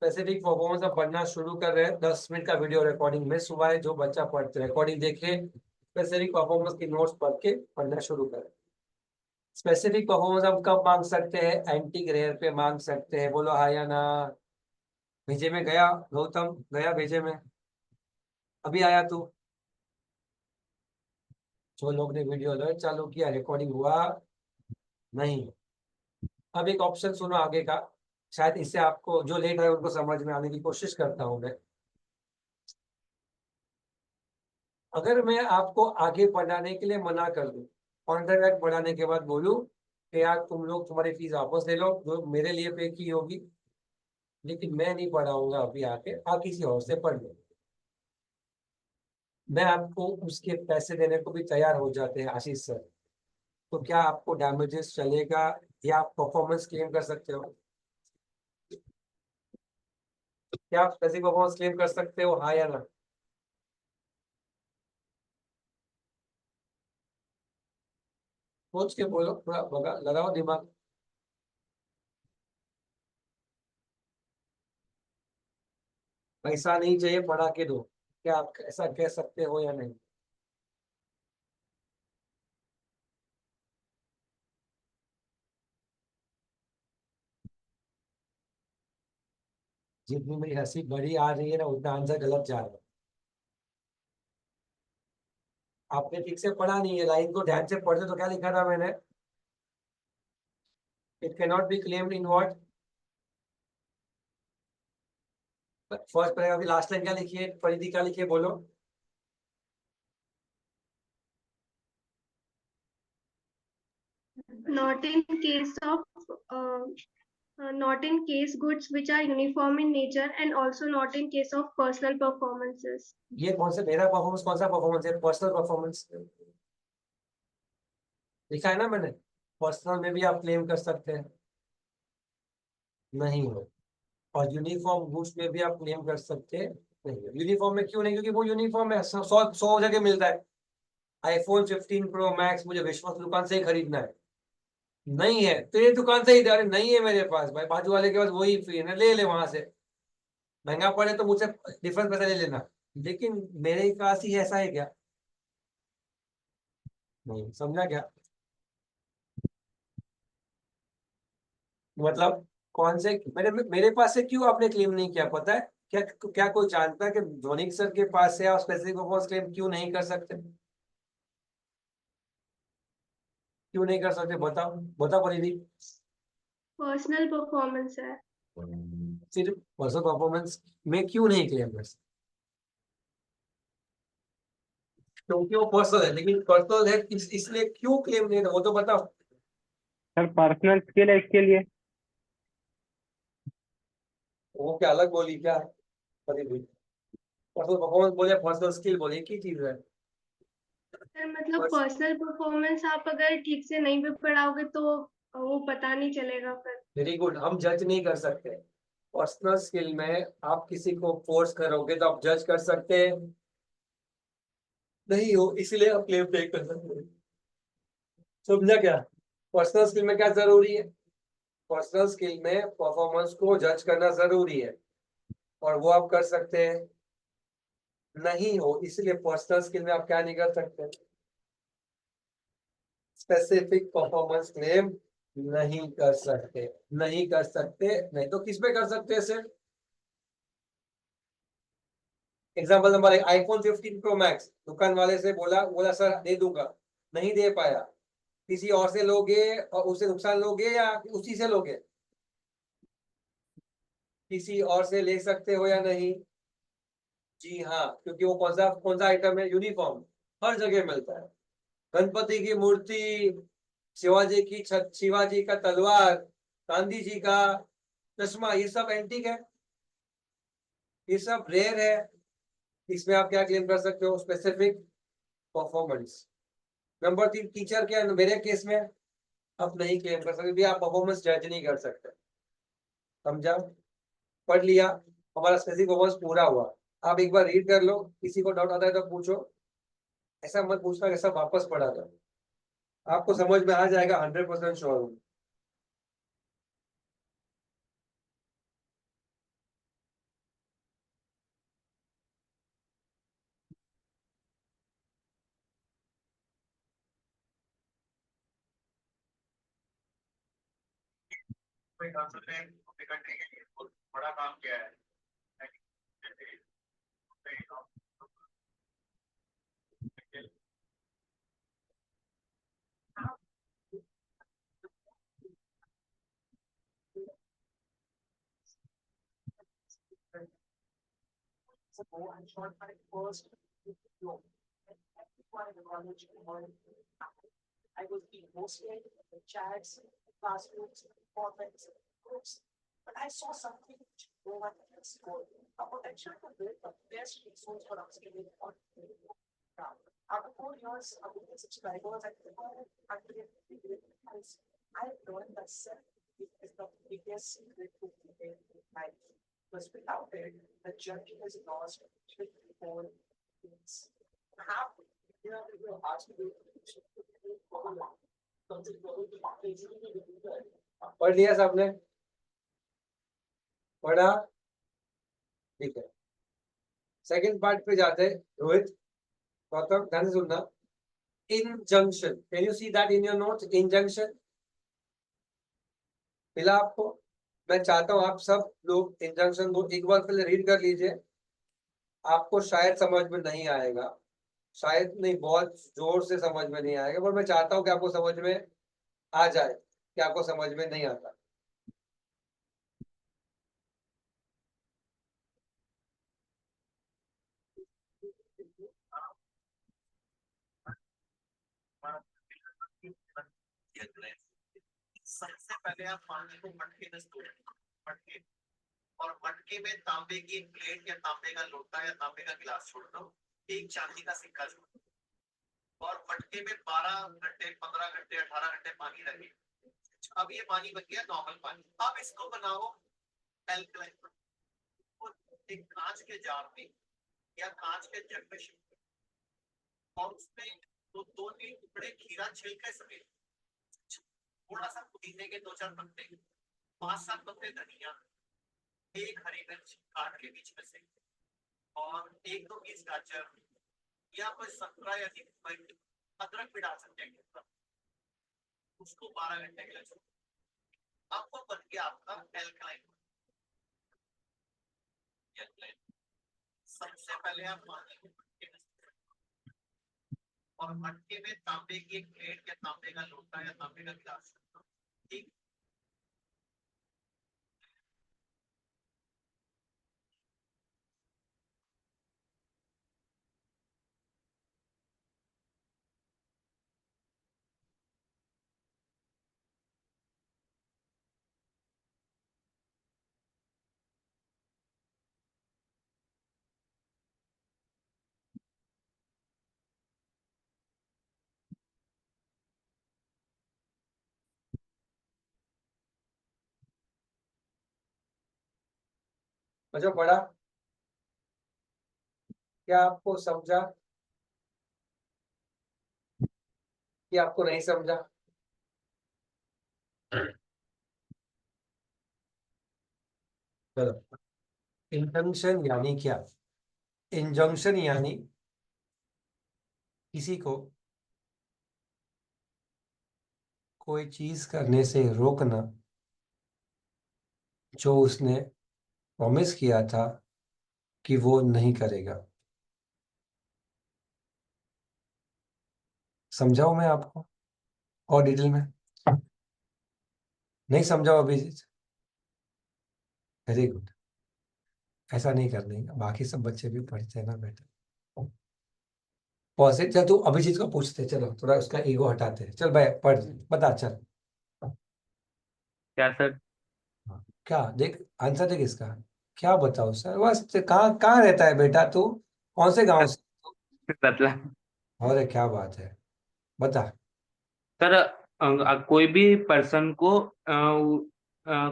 Specific performance अब पढ़ना शुरू कर रहे हैं। 10 मिनट का वीडियो रिकॉर्डिंग मिस हुआ है, जो बच्चा पढ़ते रिकॉर्डिंग देखे स्पेसिफिक परफॉर्मेंस की नोट्स पढ़ के पढ़ना शुरू करें। स्पेसिफिक परफॉर्मेंस हम कब मांग सकते हैं? एंटी ग्रेयर पे मांग सकते हैं। बोलो हाँ या ना। भेजे में गया गौतम, गया भेजे में? अभी आया तू? जो लोग ने वीडियो अलर्ट चालू किया, रिकॉर्डिंग हुआ नहीं। अब एक ऑप्शन सुनो आगे का, शायद इससे आपको जो लेट है उनको समझ में आने की कोशिश करता हूं मैं। अगर मैं आपको आगे बढ़ाने के लिए मना कर दूं, कॉन्ट्रैक्ट बढ़ाने के बाद बोलूं कि यार तुम लोग तुम्हारी फीस वापस ले लो जो मेरे लिए पे की होगी, लेकिन मैं नहीं पढ़ाऊंगा अभी, आके आप किसी और से पढ़ लो, मैं आपको उसके पैसे देने को भी तैयार हो जाते हैं आशीष सर, तो क्या आपको डैमेजेस चलेगा या आप परफॉर्मेंस क्लेम कर सकते हो? क्या आप पैसे परफॉर्मेंस क्लेम कर सकते हो, हाँ या ना? सोच के बोलो, थोड़ा लगाओ दिमाग। पैसा नहीं चाहिए, पढ़ा के दो, क्या आप ऐसा कह सकते हो या नहीं? जितनी मेरी हंसी बड़ी आ रही है ना, उतना आंसर गलत जा रहा है। आपने ठीक से पढ़ा नहीं है, लाइन को ध्यान से पढ़ते तो क्या लिखा था मैंने? It can not be claimed in what? First पहले अभी लास्ट लाइन क्या लिखी है, परिधि क्या लिखी है, बोलो। Not in case of uh, not in case goods which are uniform in nature and also not in case of personal performances. ये कौन सा मेरा परफॉर्मेंस, कौन सा परफॉर्मेंस है? पर्सनल परफॉर्मेंस लिखा है ना मैंने। पर्सनल में भी आप क्लेम कर सकते हैं, नहीं हो। और यूनिफॉर्म गुड्स में भी आप क्लेम कर सकते हैं, नहीं हो। यूनिफॉर्म में क्यों नहीं? क्योंकि वो यूनिफॉर्म है, सौ सौ सौ जगह मिलता है। आईफोन 15 प्रो मैक्स मुझे विश्वास दुकान से ही खरीदना है, नहीं है तो ये दुकान से ही दे, अरे नहीं है मेरे पास भाई, बाजू वाले के पास वही फ्री है ना, ले ले वहां से। महंगा पड़े तो मुझसे डिफरेंस पैसा ले लेना, लेकिन मेरे पास ही ऐसा है क्या? नहीं समझा क्या? मतलब कौन से मेरे मेरे पास से क्यों आपने क्लेम नहीं किया, पता है? क्या क्या कोई जानता है कि धोनी सर के पास से आप स्पेसिफिक परफॉर्मेंस क्लेम क्यों नहीं कर सकते? क्यों नहीं कर सकते, बताओ। बताओ परिधि। Personal performance है। सिर्फ पर्सनल परफॉर्मेंस में क्यों नहीं क्लेम कर सकते? क्योंकि वो पर्सनल है, लेकिन पर्सनल है इसलिए क्यों क्लेम नहीं है वो तो बताओ। सर पर्सनल स्किल है इसके लिए। वो क्या अलग बोली क्या? परिधि, पर्सनल परफॉर्मेंस बोले पर्सनल स्किल बोले, एक ही चीज है। सर मतलब बस पर्सनल परफॉर्मेंस आप अगर ठीक से नहीं भी पढ़ाओगे तो वो पता नहीं चलेगा फिर। वेरी गुड, हम जज नहीं कर सकते। पर्सनल स्किल में आप किसी को फोर्स करोगे तो आप जज कर सकते हैं, नहीं हो इसलिए आप क्लेम नहीं कर सकते। समझा क्या? पर्सनल स्किल में क्या जरूरी है? पर्सनल स्किल में परफॉर्मेंस को जज करना जरूरी है, और वो आप कर सकते हैं, नहीं हो इसलिए पर्सनल स्किल में आप क्या नहीं कर सकते? स्पेसिफिक परफॉर्मेंस क्लेम नहीं कर सकते। नहीं कर सकते, नहीं तो किस पे कर सकते हैं सिर्फ? Example number 1, iPhone 15 pro max, दुकान वाले से बोला बोला सर दे दूंगा, नहीं दे पाया, किसी और से लोगे और उससे नुकसान लोगे या उसी से लोगे? किसी और से ले सकते हो या नहीं? जी हाँ, क्योंकि वो कौन सा आइटम है? यूनिफॉर्म, हर जगह मिलता है। गणपति की मूर्ति, शिवाजी की छत, शिवाजी का तलवार, गांधी जी का चश्मा, ये सब एंटीक है, ये सब रेयर है। इसमें आप क्या क्लेम कर सकते हो? Specific performance. नंबर 3, टीचर के मेरे केस में आप नहीं क्लेम कर सकते भी, आप परफॉर्मेंस जज नहीं कर सकते। समझा? पढ़ लिया, हमारा स्पेसिफिक परफॉर्मेंस पूरा हुआ। आप एक बार रीड कर लो, किसी को डाउट आता है तो पूछो, ऐसा मत पूछना कैसा वापस पढ़ा था, आपको समझ में आ जाएगा, 100% श्योर हूँ। इकोनॉमिक काउंसिल ने अपनी कंट्री के लिए बहुत बड़ा काम किया है। I was being hosted in chats, classrooms, comments, groups, but I saw something which no one else saw. A potential to build the best resource for upskilling on now. After 4 years of being subscribers and I learned that self is the biggest secret to in life. Because without it, the journey is lost with all things. How you know, you ask me पढ़ लिया सबने? पढ़ा? ठीक है, second part पे जाते हैं। रोहित, गौतम, ध्यान से सुनना। Injunction, can you see that in your notes? Injunction मिला आपको? मैं चाहता हूं आप सब लोग इंजंक्शन को एक बार पहले रीड कर लीजिए। आपको शायद समझ में नहीं आएगा, शायद नहीं, बहुत जोर से समझ में नहीं आएगा, पर मैं चाहता हूं कि आपको समझ में आ जाए कि आपको समझ में नहीं आता। सबसे पहले आप पानी को मटके में स्टोर मटके और मटके में तांबे की एक प्लेट या तांबे का लोटा या तांबे का गिलास छोड़ दो, एक चांदी का सिक्का छोड़ दो और मटके में 12 घंटे 15 घंटे 18 घंटे पानी लगे। अब ये पानी बन गया नॉर्मल पानी। अब इसको बनाओ एल्कलाइन। एक कांच के जार में या कांच के जग में और उसमें दो तीन टुकड़े खीरा छिलके समेत, थोड़ा सा पुदीने के 2-4 पत्ते, 5-7 पत्ते धनिया, एक हरी मिर्च काट के बीच में से और 1-2 पीस गाजर या कोई संतरा या अदरक भी डाल सकते हैं। उसको 12 घंटे के लिए छोड़। अब वो बन गया आपका एल्कलाइन। सबसे पहले आप पानी को मटके में और मटके में तांबे की एक प्लेट या तांबे का लोटा या तांबे का गिलास, ठीक। जो पढ़ा, क्या आपको समझा कि आपको नहीं समझा? चलो, इंजंक्शन यानी क्या? इंजंक्शन यानी किसी को कोई चीज करने से रोकना जो उसने प्रॉमिस किया था कि वो नहीं करेगा। समझाऊं मैं आपको और डिटेल में? नहीं समझाओ अभी? वेरी गुड, ऐसा नहीं करने का, बाकी सब बच्चे भी पढ़ते हैं ना बेटा। पॉजिटिव। चल तू अभिजीत को पूछते, चलो थोड़ा उसका ईगो हटाते हैं। चल भाई पढ़, बता चल। क्या सर? क्या देख, आंसर देख इसका। क्या बताओ सर? बस कहाँ कहाँ रहता है बेटा तू? कौन से गांव से? रतलाम। और क्या बात है, बता। सर कोई भी पर्सन को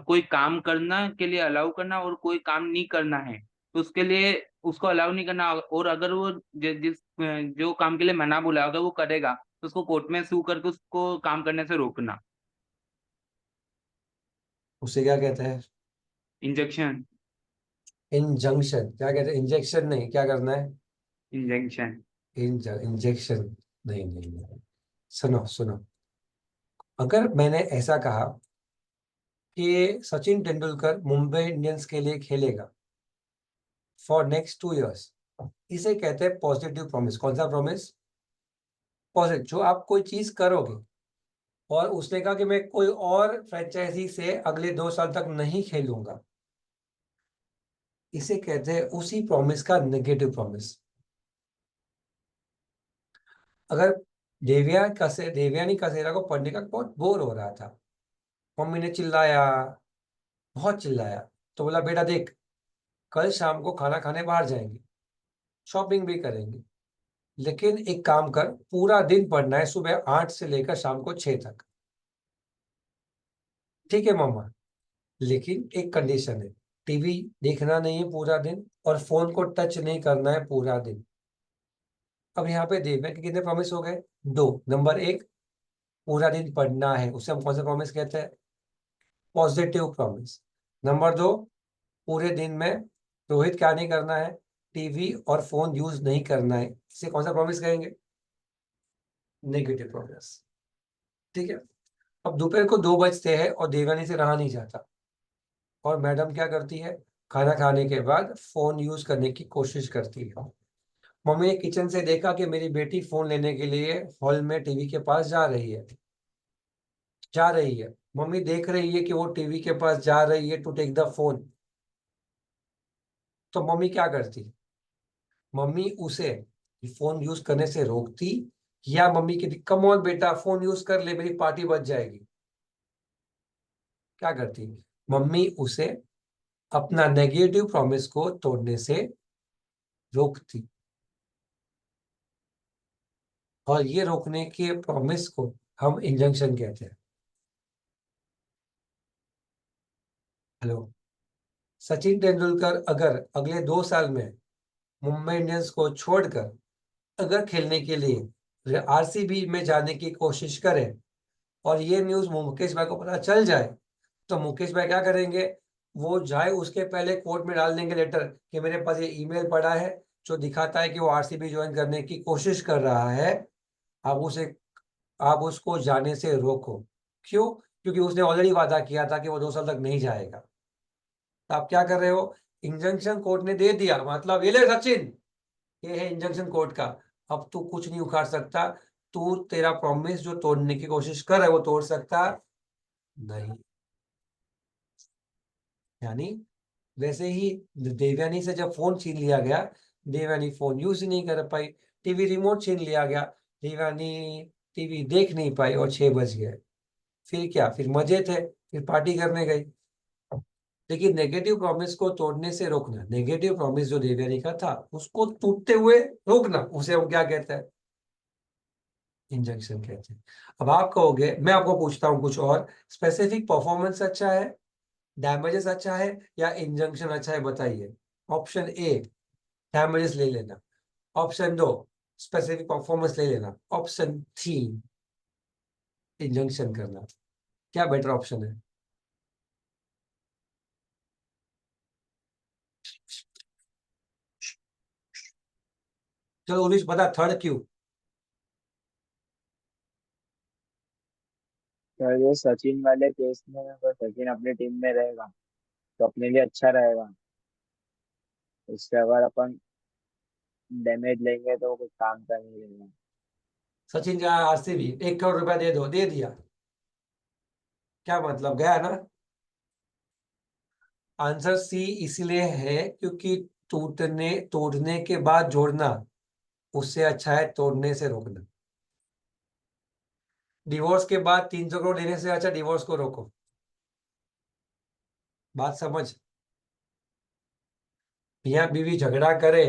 कोई काम करना के लिए अलाउ करना और कोई काम नहीं करना है तो उसके लिए उसको अलाउ नहीं करना, और अगर वो जो काम के लिए मना बोला अगर वो करेगा तो उसको कोर्ट में सू करके उसको काम करने से रोकना। उसे क्या कहते हैं? इंजेक्शन। इंजंक्शन। क्या कहते हैं? इंजेक्शन नहीं, क्या करना है? इंजेक्शन। इंजेक्शन नहीं, नहीं नहीं। सुनो सुनो, अगर मैंने ऐसा कहा कि सचिन तेंदुलकर मुंबई इंडियंस के लिए खेलेगा फॉर नेक्स्ट 2 years, इसे कहते हैं पॉजिटिव प्रॉमिस। कौन सा प्रॉमिस? पॉजिटिव। जो आप कोई चीज करोगे और उसने कहा कि मैं कोई और फ्रेंचाइजी से अगले 2 साल तक नहीं खेलूंगा, इसे कहते हैं उसी प्रॉमिस का नेगेटिव प्रॉमिस। अगर देवयानी कसेरा को पढ़ने का बहुत बोर हो रहा था, मम्मी ने चिल्लाया, बहुत चिल्लाया, तो बोला बेटा देख, कल शाम को खाना खाने बाहर जाएंगे, शॉपिंग भी करेंगे, लेकिन एक काम कर, पूरा दिन पढ़ना है, सुबह 8 से लेकर शाम को 6 तक। ठीक है मम्मा, लेकिन एक कंडीशन है, टीवी देखना नहीं है पूरा दिन और फोन को टच नहीं करना है पूरा दिन। अब यहाँ पे देवयानी के कितने प्रॉमिस हो गए? 2। नंबर 1, पूरा दिन पढ़ना है, उसे हम कौन सा प्रॉमिस कहते हैं? Positive promise. नंबर 2, पूरे दिन में रोहित क्या नहीं करना है? टीवी और फोन यूज नहीं करना है, इसे कौन सा प्रॉमिस कहेंगे? Negative promise. ठीक है। अब दोपहर को 2 बजते हैं और देवयानी से रहा नहीं जाता, और मैडम क्या करती है? खाना खाने के बाद फोन यूज करने की कोशिश करती है। मम्मी ने किचन से देखा कि मेरी बेटी फोन लेने के लिए हॉल में टीवी के पास जा रही है। मम्मी देख रही है कि वो टीवी के पास जा रही है टू टेक द फोन, तो मम्मी क्या करती? मम्मी उसे फोन यूज करने से रोकती, या मम्मी कहती कम ऑन बेटा फोन यूज कर ले, मेरी पार्टी बच जाएगी? क्या करती? मम्मी उसे अपना नेगेटिव प्रॉमिस को तोड़ने से रोकती, और ये रोकने के प्रॉमिस को हम इंजंक्शन कहते हैं। हेलो। सचिन तेंदुलकर अगर अगले 2 साल में मुंबई इंडियंस को छोड़कर अगर खेलने के लिए आरसीबी में जाने की कोशिश करे, और ये न्यूज मुकेश भाई को पता चल जाए, तो मुकेश भाई क्या करेंगे? वो जाए उसके पहले कोर्ट में डाल देंगे लेटर कि मेरे पास ये ईमेल पड़ा है जो दिखाता है कि वो आरसीबी ज्वाइन करने की कोशिश कर रहा है, आप उसको जाने से रोको। क्यों? क्योंकि उसने ऑलरेडी वादा किया था कि वो 2 साल तक नहीं जाएगा। तो आप क्या कर रहे हो? इंजंक्शन कोर्ट ने दे दिया, मतलब ये ले सचिन, ये है इंजंक्शन कोर्ट का, अब तू कुछ नहीं उखाड़ सकता, तू तेरा प्रॉमिस जो तोड़ने की कोशिश कर रहा है वो तोड़ सकता नहीं। यानी वैसे ही देवयानी से जब फोन छीन लिया गया, देवयानी फोन यूज ही नहीं कर पाई, टीवी रिमोट छीन लिया गया, देवयानी टीवी देख नहीं पाई और 6 बज गए। फिर क्या? फिर मजे थे, फिर पार्टी करने गई। लेकिन नेगेटिव प्रॉमिस को तोड़ने से रोकना, नेगेटिव प्रॉमिस जो देवयानी का था उसको टूटते हुए रोकना, उसे हम क्या कहते हैं? इंजंक्शन कहते हैं। अब आप कहोगे, मैं आपको पूछता हूँ कुछ और, स्पेसिफिक परफॉर्मेंस अच्छा है, डैमेजेस अच्छा है, या इंजंक्शन अच्छा है? बताइए। ऑप्शन ए डैमेजेस ले लेना, ऑप्शन 2 स्पेसिफिक परफॉर्मेंस ले लेना, ऑप्शन 3 इंजंक्शन करना। क्या बेटर ऑप्शन है? चलो उन्नीस बता, थर्ड क्यों? तो ये सचिन वाले केस में अगर सचिन अपनी टीम में रहेगा तो अपने लिए अच्छा रहेगा। उससे अगर अपन डैमेज लेंगे तो वो कुछ काम का नहीं रहेगा। सचिन का आरसीबी 1 करोड़ रुपया दे दो, दे दिया, क्या मतलब? गया ना? आंसर सी इसलिए है क्योंकि तोड़ने के बाद जोड़ना उससे अच्छा है तोड़ने से रोकना। डिवोर्स के बाद 300 करोड़ देने से अच्छा डिवोर्स को रोको। बात समझ? मियाँ बीवी झगड़ा करे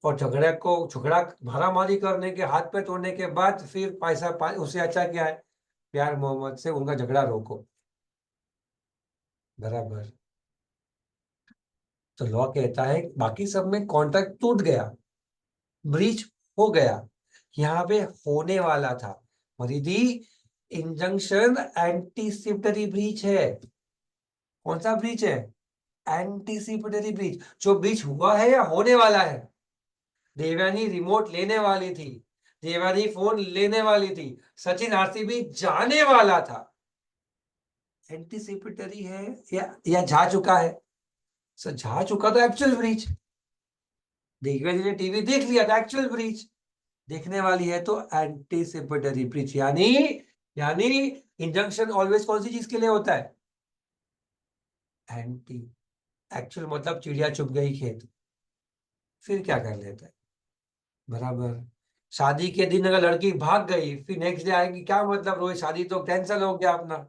और झगड़ा मारामारी करने के, हाथ पे तोड़ने के बाद फिर उससे अच्छा क्या है? प्यार मोहब्बत से उनका झगड़ा रोको। बराबर। तो लॉ कहता है बाकी सब में कॉन्ट्रैक्ट टूट गया, ब्रीच हो गया, यहाँ पे होने वाला था। परिधि, इंजंक्शन एंटीसिपेटरी ब्रीच है। कौन सा ब्रीच है? Anticipatory breach. जो ब्रीच हुआ है या होने वाला है? देवयानी रिमोट लेने वाली थी, देवयानी फोन लेने वाली थी, सचिन आरसीबी जाने वाला था, एंटीसिपेटरी है या जा चुका है? सर जा चुका तो एक्चुअल ब्रीच, देखने ने टीवी देख लिया तो एक्चुअल ब्रीच, देखने वाली है तो एंटीसिपेटरी ब्रीच। यानी इंजंक्शन ऑलवेज कौन सी चीज के लिए होता है? एंटी। एक्चुअल मतलब चिड़िया चुप गई खेत, फिर क्या कर लेता है? बराबर। शादी के दिन अगर लड़की भाग गई फिर नेक्स्ट डे आएगी, क्या मतलब रोहित, शादी तो कैंसिल हो गया अपना।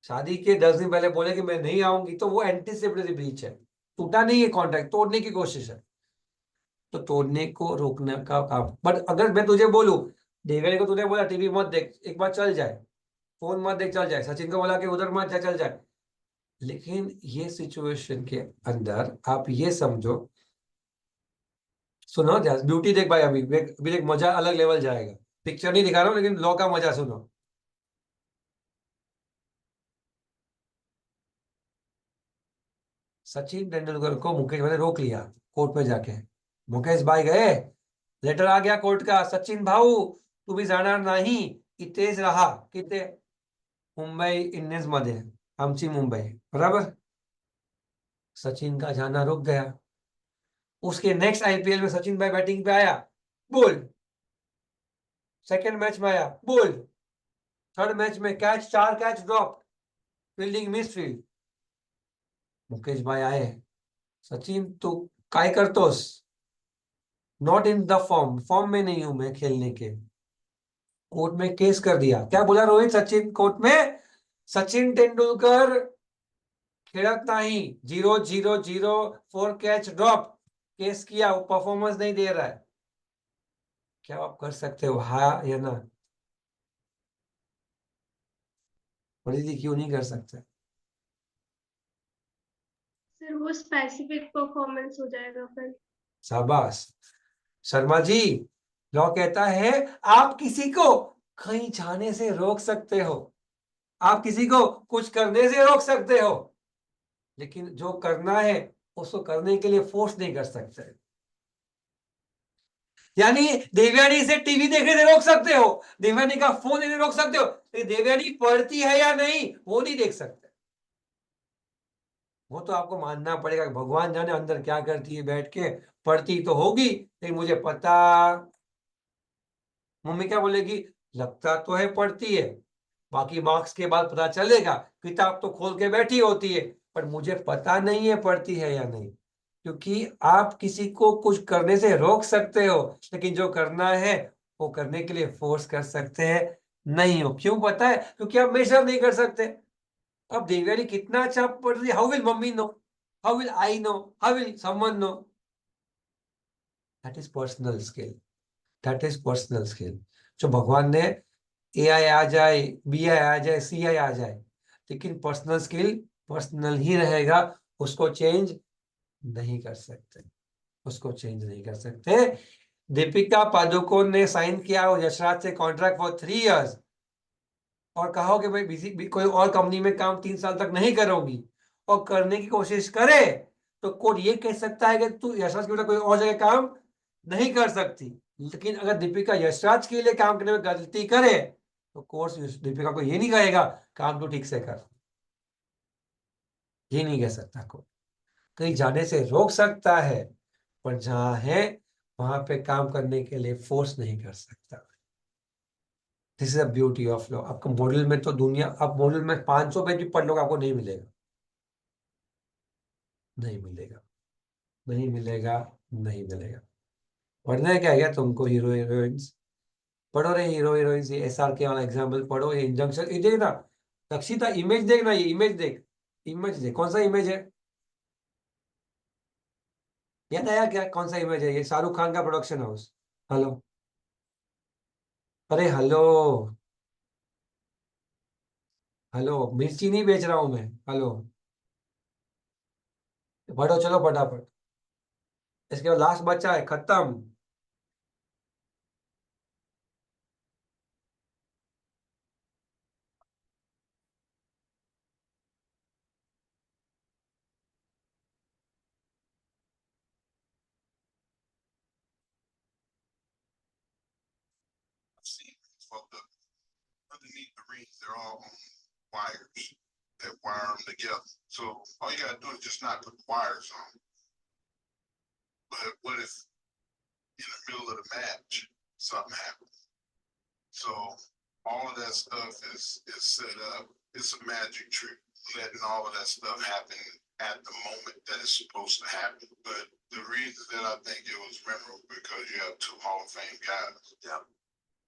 शादी के 10 दिन पहले बोले कि मैं नहीं आऊंगी, तो वो एंटीसिपेटरी ब्रीच है, टूटा नहीं है कॉन्ट्रैक्ट, तोड़ने की कोशिश है। तो तोड़ने को रोकने का काम। बट अगर मैं तुझे बोलूं, देवयानी को तूने बोला टीवी मत देख, एक बार चल जाए, फोन मत देख चल जाए, सचिन को बोला कि उधर मत जा चल जाए, लेकिन ये सिचुएशन के अंदर आप ये समझो, सुनो ब्यूटी देख भाई, अभी देख मजा अलग लेवल जाएगा, पिक्चर नहीं दिखा रहा हूँ लेकिन लॉ का मजा सुनो। सचिन तेंदुलकर को मुकेश भाई ने रोक लिया कोर्ट में जाके, मुकेश भाई गए, लेटर आ गया कोर्ट का, सचिन भाऊ तुम्ही जाणार नाही, इथेच राहा, किती मुंबई इंडियन्स मध्ये, आमची मुंबई, बराबर। सचिन का जाना रुक गया। उसके नेक्स्ट आईपीएल में सचिन भाई बैटिंग पे आया, बोल, सेकंड मैच में आया, बोल, थर्ड मैच में catch, 4 catch drop, fielding miss field. Mukesh भाई आए, सचिन तू काय करतोस, not in the form, form में नहीं हूं मैं खेलने के। कोर्ट में केस कर दिया, क्या बोला रोहित सचिन कोर्ट में? सचिन तेंदुलकर खेलत नहीं, 0-0-0, 4 कैच ड्रॉप, केस किया, वो परफॉर्मेंस नहीं दे रहा है। क्या आप कर सकते हो, हाँ या ना? परिधि क्यों नहीं कर सकते? सर वो स्पेसिफिक परफॉर्मेंस हो जाएगा फिर। शाबाश शर्मा जी। लॉ कहता है आप किसी को कहीं जाने से रोक सकते हो, आप किसी को कुछ करने से रोक सकते हो, लेकिन जो करना है उसको करने के लिए फोर्स नहीं कर सकते। यानी देवयानी से टीवी देखने से रोक सकते हो, देवयानी का फोन लेने रोक सकते हो, लेकिन देवयानी पढ़ती है या नहीं वो नहीं देख सकते। वो तो आपको मानना पड़ेगा कि भगवान जाने अंदर क्या करती है बैठ के, पढ़ती तो होगी लेकिन मुझे पता। मम्मी क्या बोलेगी, लगता तो है पढ़ती है, बाकी मार्क्स के बाद पता चलेगा, किताब तो खोल के बैठी होती है, पर मुझे पता नहीं है पढ़ती है या नहीं। क्योंकि आप किसी को कुछ करने से रोक सकते हो, लेकिन जो करना है वो करने के लिए फोर्स कर सकते हैं नहीं हो। क्यों पता है? क्योंकि आप मेजर नहीं कर सकते। अब देवयानी कितना अच्छा पढ़ रही है, how will mummy know, how will I know, how will someone know? That is personal skill, that is personal skill. जो भगवान ने एआई आ जाए, बीआई आ जाए, सीआई आ जाए, लेकिन पर्सनल स्किल पर्सनल ही रहेगा, उसको चेंज नहीं कर सकते, उसको चेंज नहीं कर सकते। दीपिका पादुकोण ने साइन किया वो यशराज से कॉन्ट्रैक्ट फॉर 3 इयर्स, और कहा हो कि भाई कोई और कंपनी में काम 3 साल तक नहीं करूंगी, और करने की कोशिश करे, तो कोर्ट ये कह सकता है कि तू यशराज के बेटा कोई और जगह काम नहीं कर सकती। लेकिन अगर दीपिका यशराज के लिए काम करने में गलती करे तो कोर्ट दीपिका को ये नहीं कहेगा काम तो ठीक से कर, ये नहीं कह सकता कोर्ट। कहीं जाने से रोक सकता है, पर जहां है वहां पे काम करने के लिए फोर्स नहीं कर सकता। This is the beauty of law. आपको मॉडल में तो दुनिया, आप मॉडल में 500 पेज भी पढ़ लोगे आपको नहीं मिलेगा, नहीं मिलेगा, नहीं मिलेगा, नहीं मिलेगा। पढ़ना है क्या है क्या तुमको? हीरो हीरोइंस पढ़ो रे, हीरो हीरोइंस, ये एसआर के वाला एग्जाम्पल पढ़ो, ये इंजंक्शन, ये देख ना, रक्षिता इमेज देख ना, ये इमेज देख, इमेज देख, कौन सा इमेज है? याद आया क्या कौन सा इमेज है? ये शाहरुख खान का प्रोडक्शन हाउस। हेलो, अरे हेलो, हेलो, मिर्ची नहीं बेच रहा हूं मैं, हेलो। पढ़ो चलो फटाफट, इसके बाद लास्ट बच्चा है, खत्म। See, for the underneath the rings, they're all on wire heat that wire them together. So all you gotta do is just not put wires on. But what if in the middle of the match something happens? So all of that stuff is set up. It's a magic trick, letting all of that stuff happen at the moment that it's supposed to happen. But the reason that I think it was memorable because you have two Hall of Fame guys. Yeah.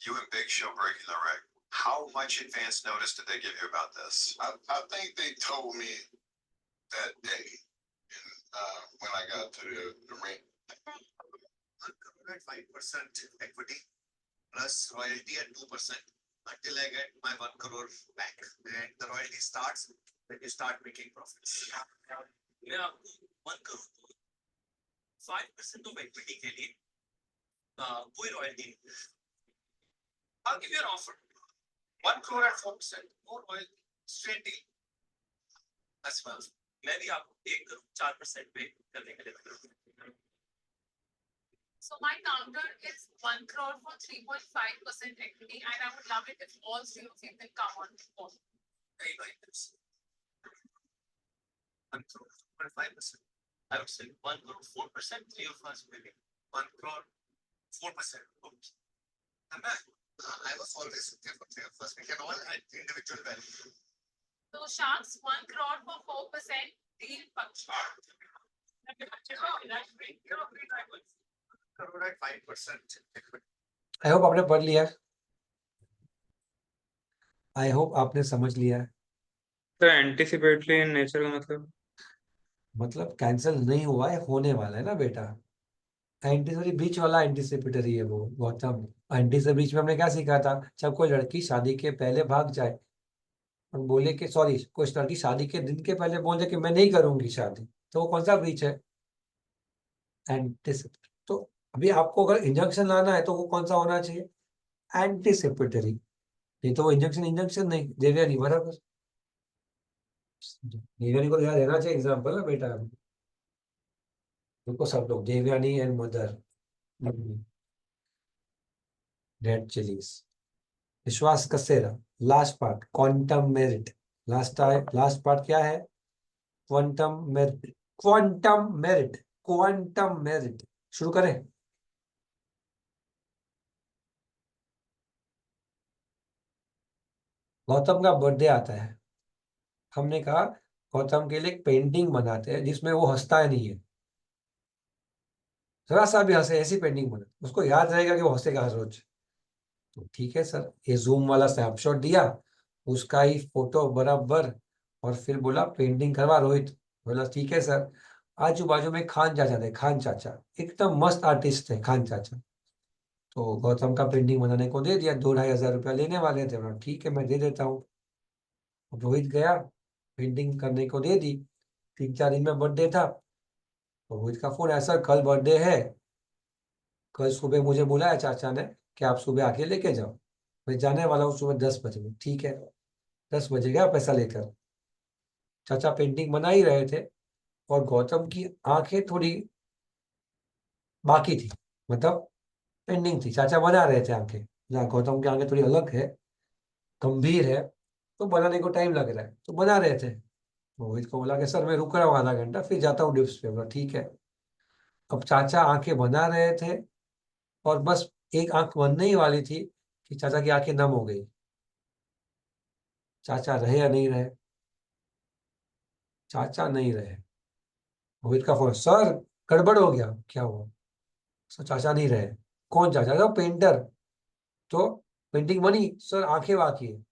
You and Big Show breaking the record. How much advance notice did they give you about this? I think they told me that day when I got to the ring. 5% equity plus royalty at 2% until I get my 1 crore back. And the royalty starts when you start making profits. Yeah, 1 crore. 5% of equity के लिए कोई royalty नहीं. I'll give you an offer. 1 crore at 4%, no royalty, straight deal. That's well. मैं भी आपको 1 करोड़ 4% पे करने के लिए. So my counter is 1 crore for 3.5% equity, and I would love it if all three of you can come on board. Very like this. 1 crore 4.5%. I would say 1 crore 4%. Three of us will 1 crore 4%. Oops. I'm back. I was always okay for three of us. We can all add individual value. So Sharks, 1 crore for 4% deal. Crore at 5% equity. I hope आपने पढ़ लिया है. I hope आपने समझ लिया है. तो anticipatory in nature का मतलब कैंसिल नहीं हुआ है, होने वाला है ना बेटा. एंटीसिपेटरी बीच वाला एंटीसिपेटरी है वो गौतम. एंटी बीच में हमने क्या सीखा था, जब कोई लड़की शादी के पहले भाग जाए और बोले कि सॉरी, कोई लड़की शादी के दिन के पहले बोल दे कि मैं नहीं करूंगी शादी, तो वो कौन सा ब्रीच है? एंटीसिपेटरी. तो अभी आपको अगर इंजंक्शन लाना है तो वो कौन सा होना चाहिए? एंटीसिपेटरी. नहीं तो वो इंजंक्शन नहीं, देवयानी बराबर. देवयानी को याद रहना चाहिए एग्जाम्पल ना बेटा. देखो सब लोग Devyani and mother red chillies. Vishwas Kasera. Last part quantum merit. Last part क्या है? Quantum merit. Quantum merit. Quantum merit. शुरू करें. गौतम का बर्थडे आता है. हमने कहा गौतम के लिए एक पेंटिंग बनाते हैं जिसमें वो हंसता ही नहीं है. जरा सा भी हंसे ऐसी पेंटिंग बना, उसको याद रहेगा कि वो हंसेगा हर रोज. तो ठीक है सर, ये जूम वाला स्नैपशॉट दिया, उसका ही फोटो बराबर, और फिर बोला पेंटिंग करवा रोहित. बोला ठीक है सर. आजू बाजू में खान चाचा थे. खान चाचा एकदम मस्त आर्टिस्ट थे खान चाचा. तो गौतम का पेंटिंग बनाने को दे दिया. 2-2.5 हजार रुपया लेने वाले थे. बोला ठीक है मैं दे देता हूँ. रोहित गया, पेंटिंग करने को दे दी. 3-4 दिन में बर्थडे था. तो रोहित का फोन आया, सर कल बर्थडे है, कल सुबह मुझे बुलाया चाचा ने कि आप सुबह आके लेके जाओ. मैं जाने वाला हूँ सुबह 10 बजे में. ठीक है 10 बजे गया पैसा लेकर. चाचा पेंटिंग बना ही रहे थे और गौतम की आंखें थोड़ी बाकी थी, मतलब पेंडिंग थी. चाचा बना रहे थे आंखें. जहाँ गौतम की आंखें थोड़ी अलग है, गंभीर है, तो बनाने को टाइम लग रहा है, तो बना रहे थे. रोहित को बोला कि सर मैं रुक रहा हूँ आधा घंटा, फिर जाता हूँ डिप्स पे. बोला ठीक है. अब चाचा आंखें बना रहे थे और बस एक आंख बनने ही वाली थी कि चाचा की आंखें नम हो गई. चाचा रहे या नहीं रहे? चाचा नहीं रहे. रोहित का फोन, सर गड़बड़ हो गया. क्या हुआ? सर चाचा नहीं रहे. कौन चाचा? तो पेंटर. तो पेंटिंग बनी सर, आंखें बाकी है.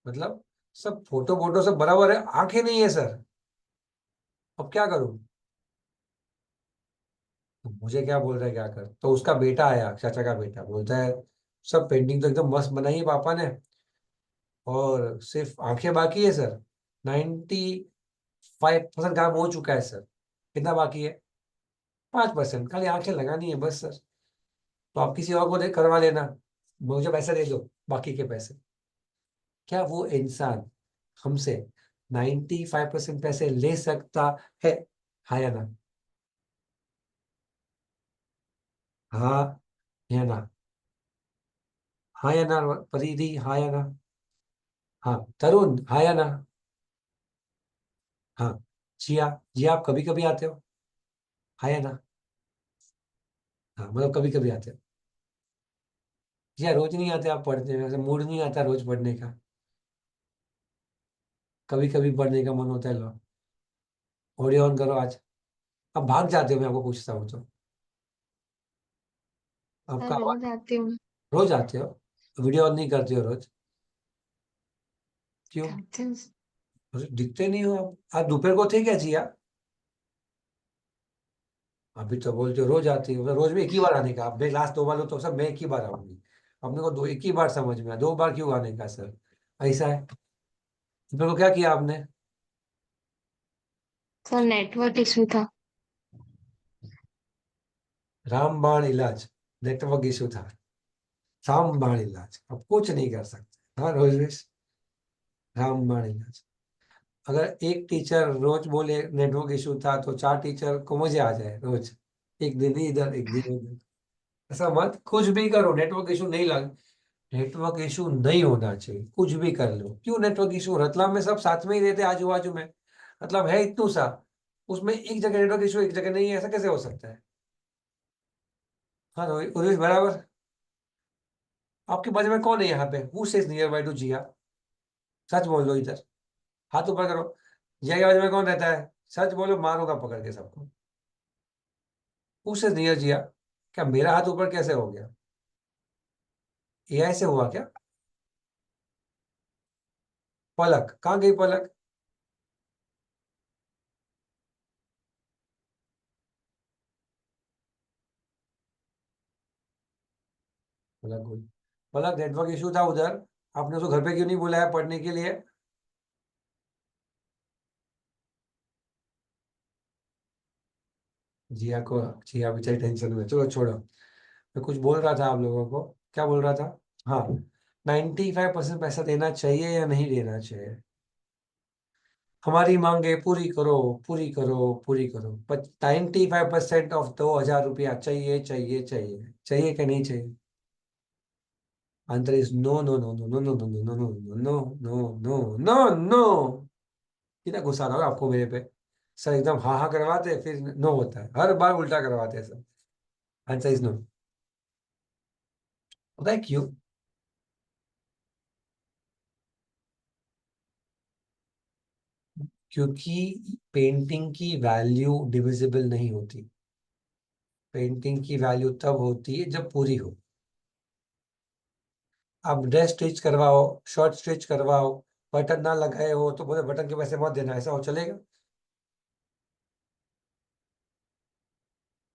मतलब सब फोटो वोटो सब बराबर है, आंखें नहीं है सर. अब क्या करूं? तो मुझे क्या बोल रहा है क्या कर. तो उसका बेटा आया, चाचा का बेटा, बोलता है सब पेंटिंग तो एकदम मस्त बनाई है पापा ने, और सिर्फ आंखें बाकी है सर. 95% काम हो चुका है सर. कितना बाकी है? 5%. खाली आंखें लगानी है बस सर. तो आप किसी और को दे करवा लेना, मुझे पैसे दे दो बाकी के पैसे. क्या वो इंसान हमसे 95% पैसे ले सकता है? हाँ या ना? हाँ या ना? हाँ या ना परिधि? हाँ या ना? हाँ तरुण, हाँ या ना? हाँ जिया, जिया आप कभी कभी आते हो, हाँ या ना? हाँ मतलब कभी कभी आते हो। जिया रोज नहीं आते आप पढ़ने, वैसे मूड नहीं आता रोज पढ़ने का, कभी कभी पढ़ने का मन होता है। लो ऑडियो ऑन करो आज। अब भाग जाते हो, मैं आपको पूछता हूँ तो आपका सर आवाज। रोज आती हूँ। रोज आते हो, वीडियो ऑन नहीं करते हो रोज, क्यों? करती हूँ। रोज दिखते नहीं हो आप। आज दोपहर को थे क्या जिया? अभी तो बोलते हो रोज आती हो, रोज में एक ही बार आने का। अब मैं लास्ट 2 बार लो तो सब मैं एक ही बार आऊंगी। अपने को दो, एक ही बार समझ में आया, 2 बार क्यों आने का सर? ऐसा है। दोपहर को क्या किया आपने? सर नेटवर्क इशू था। रामबाण इलाज, नेटवर्क इशू था, रामबाण इलाज, अब कुछ नहीं कर सकते। हाँ रोज रोज रामबाण इलाज। अगर एक टीचर रोज बोले नेटवर्क इशू था तो 4 टीचर को मजे आ जाए रोज, एक दिन इधर एक दिन उधर। ऐसा मत, कुछ भी करो नेटवर्क इशू नहीं लग, नेटवर्क इशू नहीं होना चाहिए। कुछ भी कर लो, क्यों नेटवर्क इशू? रतलाम में सब साथ में ही रहते आजू बाजू में, मतलब है इतनू सा, उसमें एक जगह नेटवर्क इशू एक जगह नहीं है, ऐसा कैसे हो सकता है? हाँ तो उर्वेश बराबर। आपके बाजू में कौन है यहाँ पे? Who says nearby to Jiya? सच बोल दो इधर, हाथ ऊपर करो। जिया के बाजू में कौन रहता है? सच बोलो, मारूंगा पकड़ के सबको। हु सेज नियर जिया? क्या मेरा हाथ ऊपर कैसे हो गया? एआई से हुआ क्या? पलक कहाँ गई पलक? पलक गई। पलक नेटवर्क इशू था उधर, आपने उसको घर पे क्यों नहीं बुलाया पढ़ने के लिए? जिया को, जिया बेचारी टेंशन में, चलो छोड़ो। मैं कुछ बोल रहा था आप लोगों को, क्या बोल रहा था? हाँ, 95% पैसा देना चाहिए या नहीं देना चाहिए? हमारी मांगे पूरी करो, पूरी करो, पूरी करो। 95% ऑफ 2,000 रुपया चाहिए, चाहिए, चाहिए, चाहिए कि नहीं चाहिए? Answer is no, no, no, no, no, no, no, no, no, no, no, no, no, no, no. कितना गुस्सा आ रहा होगा आपको मेरे पे? सर एकदम हाँ हाँ करवाते फिर नो होता है, हर बार उल्टा करवाते हैं सर। Answer is no. पता है क्यों? क्योंकि पेंटिंग की वैल्यू डिविजिबल नहीं होती। पेंटिंग की वैल्यू तब होती है जब पूरी हो। आप ड्रेस स्टिच करवाओ, शर्ट स्टिच करवाओ, बटन ना लगाए हो तो बोले बटन के पैसे मत देना, ऐसा हो चलेगा?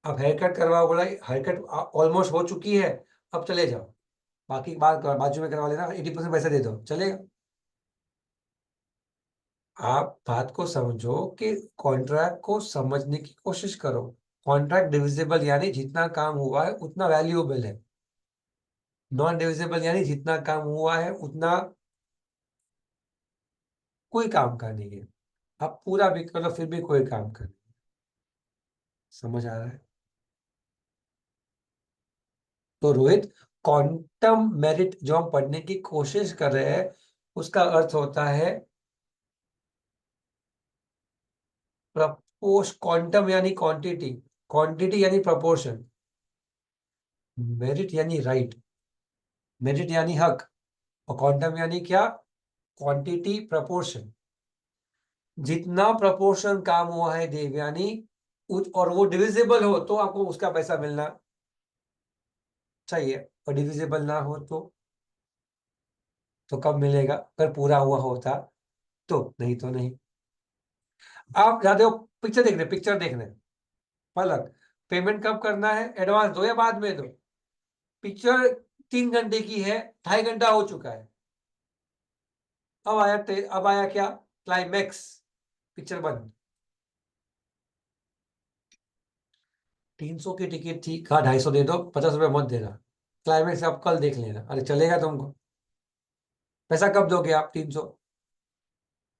आप हेयर कट करवाओ, बोला हेयर कट ऑलमोस्ट हो चुकी है, अब चले जाओ, बाकी बात बाजू में करवा लेना, 80% पैसे दे दो, चलेगा? आप बात को समझो कि कॉन्ट्रैक्ट को समझने की कोशिश करो। कॉन्ट्रैक्ट डिविजिबल यानी जितना काम हुआ है उतना वैल्यूएबल है। नॉन डिविजिबल यानी जितना काम हुआ है उतना कोई काम का नहीं है। आप पूरा भी कर लो फिर भी कोई काम कर। समझ आ रहा है? तो रोहित, क्वांटम मेरिट जो हम पढ़ने की कोशिश कर रहे हैं उसका अर्थ होता है प्रपोर्श। क्वांटम यानी क्वांटिटी, क्वांटिटी यानी प्रपोर्शन, मेरिट यानी राइट, मेरिट यानी हक, और क्वांटम यानी क्या? Quantity proportion. जितना प्रपोर्शन काम हुआ है देवयानी और वो डिविजिबल हो तो आपको उसका पैसा मिलना चाहिए, और डिविजिबल ना हो तो कब मिलेगा? अगर पूरा हुआ होता तो, नहीं तो नहीं। आप जाते हो पिक्चर देखने, पिक्चर देखने, पलक पेमेंट कब करना है? एडवांस दो या बाद में दो? पिक्चर 3 घंटे की है, 2.5 घंटा हो चुका है, अब आया क्या? क्लाइमैक्स, पिक्चर बंद। 300 की टिकट थी, कहा 250 दे दो, 50 रुपये मत देना, क्लाइमैक्स अब कल देख लेना। अरे चलेगा तुमको? पैसा कब दोगे आप? 300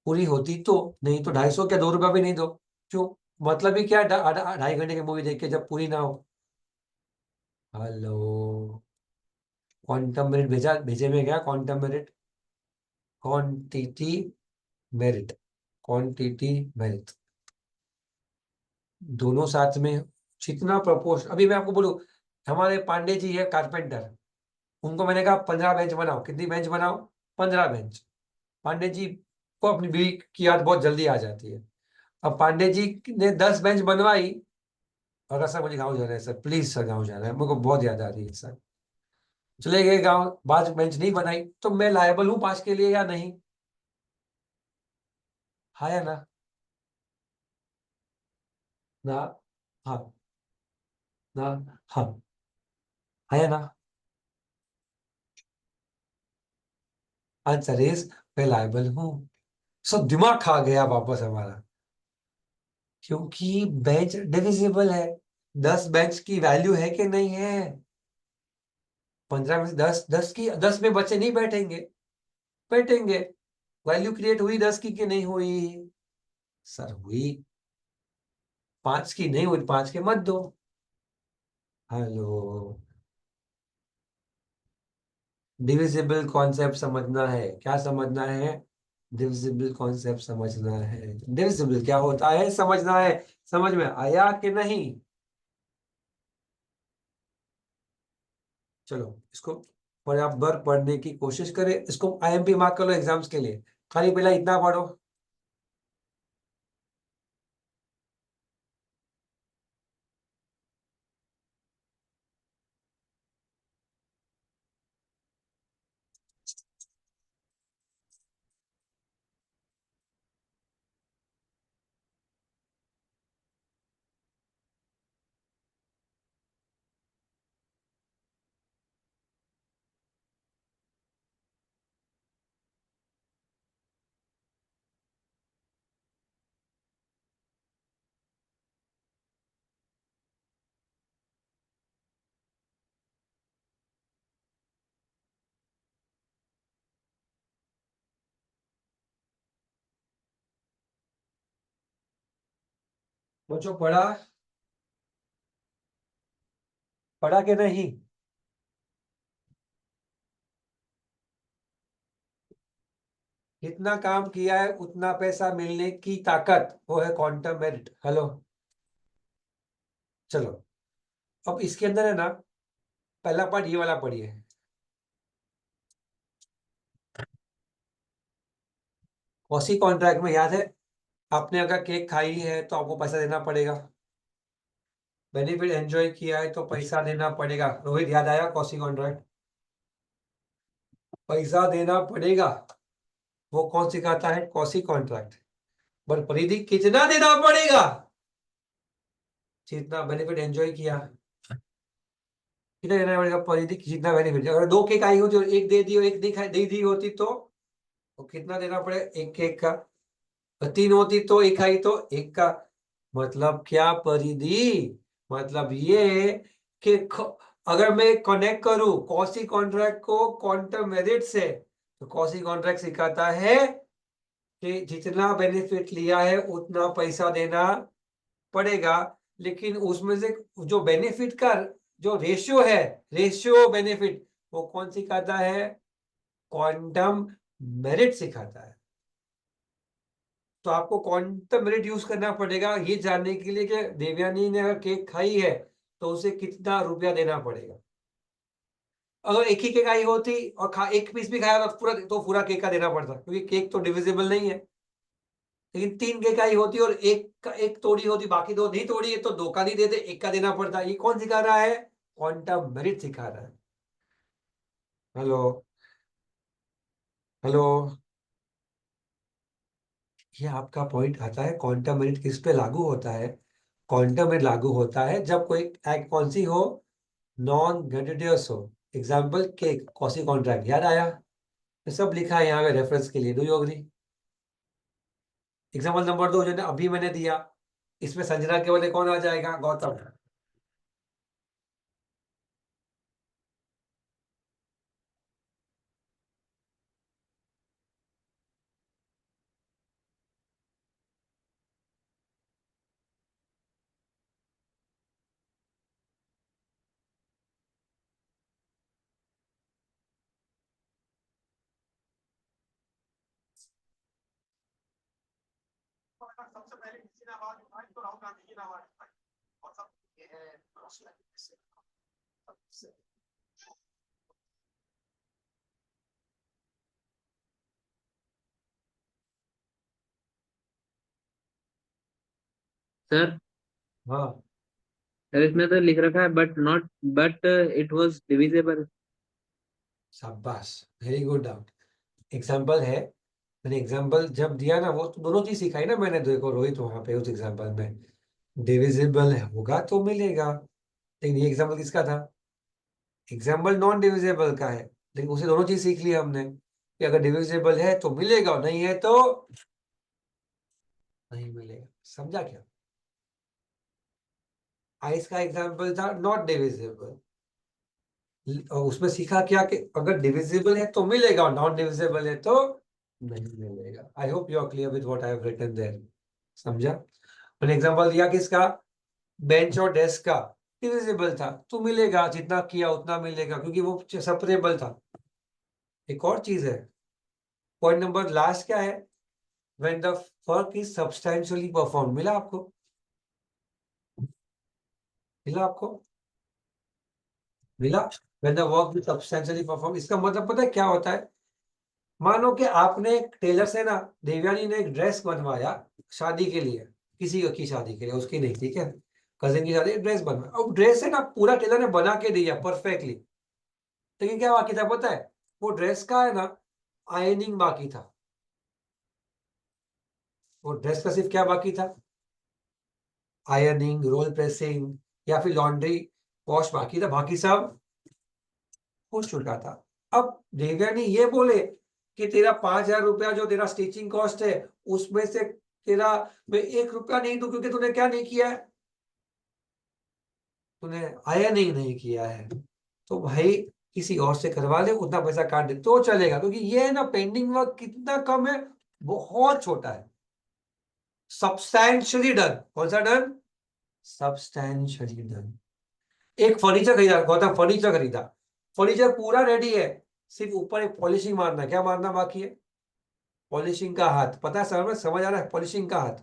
पूरी होती तो, नहीं तो 250 क्या, 2 रुपया भी नहीं दो। क्यों? मतलब ही क्या है 2.5 घंटे की मूवी देख के जब पूरी ना हो? हेलो, क्वांटम मेरिट भेजा, भेजे में गया quantum merit. Quantity merit, quantity merit दोनों साथ में जितना प्रपोर्शन। अभी मैं आपको बोलूं, हमारे पांडे जी है कारपेंटर, उनको मैंने कहा 15 बेंच बनाओ। कितनी बेंच बनाओ? 15 बेंच। पांडे जी को अपनी बीवी की याद बहुत जल्दी आ जाती है। अब पांडे जी ने 10 बेंच बनवाई और सर मुझे गाँव जाना है सर, प्लीज सर गाँव जाना है, मेरे को बहुत याद आ रही है सर। चले गए गाँव, 5 बेंच नहीं बनाई, तो मैं लायबल हूँ 5 के लिए या नहीं? हाँ या ना? ना? हाँ ना? हाँ, है ना? आंसर इज मैं लायबल हूं। सब दिमाग खा गया वापस हमारा, क्योंकि बेंच डिविजिबल है। 10 बेंच की वैल्यू है कि नहीं है? 15 में से 10, 10 की 10 में बच्चे नहीं बैठेंगे? बैठेंगे। वैल्यू क्रिएट हुई 10 की कि नहीं हुई? सर हुई। 5 की नहीं हुई, 5 के मत दो। हेलो, डिविजिबल कॉन्सेप्ट समझना है, क्या समझना है? डिविजिबल कॉन्सेप्ट समझना है। डिविजिबल क्या होता है समझना है। समझ में आया कि नहीं? चलो इसको बराबर पढ़ने की कोशिश करें, इसको आईएमपी मार्क कर लो एग्जाम्स के लिए। खाली पहला इतना पढ़ो। बच्चों पढ़ा? पढ़ा के नहीं? जितना काम किया है उतना पैसा मिलने की ताकत, वो है क्वांटम मेरिट। हेलो, चलो अब इसके अंदर है ना, पहला पार्ट ये वाला पढ़िए। उसी कॉन्ट्रैक्ट में याद है, आपने अगर केक खाई है तो आपको पैसा देना पड़ेगा। बेनिफिट एंजॉय किया है तो पैसा देना पड़ेगा। रोहित याद आया? कौसी कॉन्ट्रैक्ट, पैसा देना पड़ेगा। वो कौन सिखाता है? कौसी कॉन्ट्रैक्ट। पर परिधि कितना देना पड़ेगा? जितना बेनिफिट एंजॉय किया, कितना देना पड़ेगा परिधि, जितना बेनिफिट। अगर 2 केक आई होती और एक दे दी और एक नहीं दे दी होती तो कितना देना पड़ेगा? एक केक का। और 3 होती तो एक आई तो एक का। मतलब क्या परिधि? मतलब ये कि अगर मैं कनेक्ट करूं कौसी कॉन्ट्रैक्ट को क्वांटम मेरिट से, तो कौसी कॉन्ट्रैक्ट सिखाता है कि जितना बेनिफिट लिया है उतना पैसा देना पड़ेगा। लेकिन उसमें से जो बेनिफिट का जो रेशियो है, रेशियो बेनिफिट, वो कौन सिखाता है? क्वांटम मेरिट सिखाता है। तो आपको क्वांटम मेरिट यूज करना पड़ेगा ये जानने के लिए कि देवयानी ने अगर केक खाई है तो उसे कितना रुपया देना पड़ेगा। अगर एक ही केक आई होती और एक पीस भी खाया तो पूरा केक का देना पड़ता, क्योंकि केक तो डिविजिबल नहीं है। लेकिन 3 केक आई होती और एक तोड़ी होती, बाकी 2 नहीं तोड़ी है, तो 2 का नहीं देते, एक का देना पड़ता। ये कौन सिखा रहा है? क्वांटम मेरिट सिखा रहा है। हेलो, हेलो, ये आपका पॉइंट आता है। क्वांटम मेरिट किस पे लागू होता है? क्वांटम मेरिट लागू होता है जब कोई एक्ट कौन सी हो? नॉन ग्रेटिटियस हो। एग्जाम्पल केक, कौसी कॉन्ट्रैक्ट। याद आया? ये सब लिखा है यहाँ पे रेफरेंस के लिए। Do you agree? Example number 2 जो अभी मैंने दिया, इसमें संजना के बदले कौन आ जाएगा? गौतम। अगर सबसे पहले किसी ने आवाज उठाई तो राहुल गांधी जी ने आवाज उठाई और सब ये है सर हाँ सर इसमें तो लिख रखा है बट इट वाज डिविजिबल। शाबाश, वेरी गुड डाउट। एग्जाम्पल है, मैंने एग्जाम्पल जब दिया ना, वो तो दोनों चीज सिखाई ना मैंने, देखो रोहित वहां पे उस एग्जाम्पल में डिविजिबल होगा तो मिलेगा, लेकिन ये एग्जाम्पल किसका था? एग्जाम्पल नॉन डिविजिबल का है, लेकिन उसे दोनों चीज सीख ली हमने कि अगर डिविजिबल है तो मिलेगा और नहीं है तो नहीं मिलेगा। समझा क्या? आइस का एग्जाम्पल था नॉट डिविजिबल, उसमें सीखा क्या कि अगर डिविजिबल है तो मिलेगा और नॉन डिविजिबल है तो नहीं मिलेगा। I hope you are clear with what I have written there. समझा? मैंने एग्जांपल दिया किसका? बेंच और डेस्क का। डिविजिबल था तो मिलेगा, जितना किया उतना मिलेगा क्योंकि वो सेपरेबल था। एक और चीज है, पॉइंट नंबर लास्ट क्या है? When the work is substantially perform. मिला आपको? मिला आपको? मिला? When the work is substantially perform, इसका मतलब पता है क्या होता है? मानो कि आपने एक टेलर से ना, देवयानी ने एक ड्रेस बनवाया शादी के लिए, किसी की शादी के लिए, उसकी नहीं, ठीक है, कजिन की शादी, ड्रेस बनवाया। अब ड्रेस है ना पूरा टेलर ने बना के दिया परफेक्टली, लेकिन क्या बाकी था पता है? वो ड्रेस का है ना आयनिंग बाकी था। वो ड्रेस का सिर्फ क्या बाकी था? आयनिंग, रोल प्रेसिंग या फिर लॉन्ड्री वॉश बाकी था, बाकी सब हो चुका था। अब देवयानी ये बोले कि तेरा 5,000 रुपया जो तेरा स्टिचिंग कॉस्ट है उसमें से तेरा मैं 1 रुपया नहीं दूं क्योंकि तूने क्या नहीं किया है? तूने आयनिंग नहीं किया है। तो भाई किसी और से करवा ले, उतना पैसा काट दे तो चलेगा, क्योंकि ये है ना पेंडिंग वर्क कितना कम है, बहुत छोटा है। Substantially done. कौन सा डन? Substantially done. एक फर्नीचर खरीदा गौतम, फर्नीचर खरीदा, फर्नीचर पूरा रेडी है, सिर्फ ऊपर एक पॉलिशिंग मारना है। क्या मारना बाकी है? पॉलिशिंग का हाथ। पता है सर में समझ आ रहा है? पॉलिशिंग का हाथ।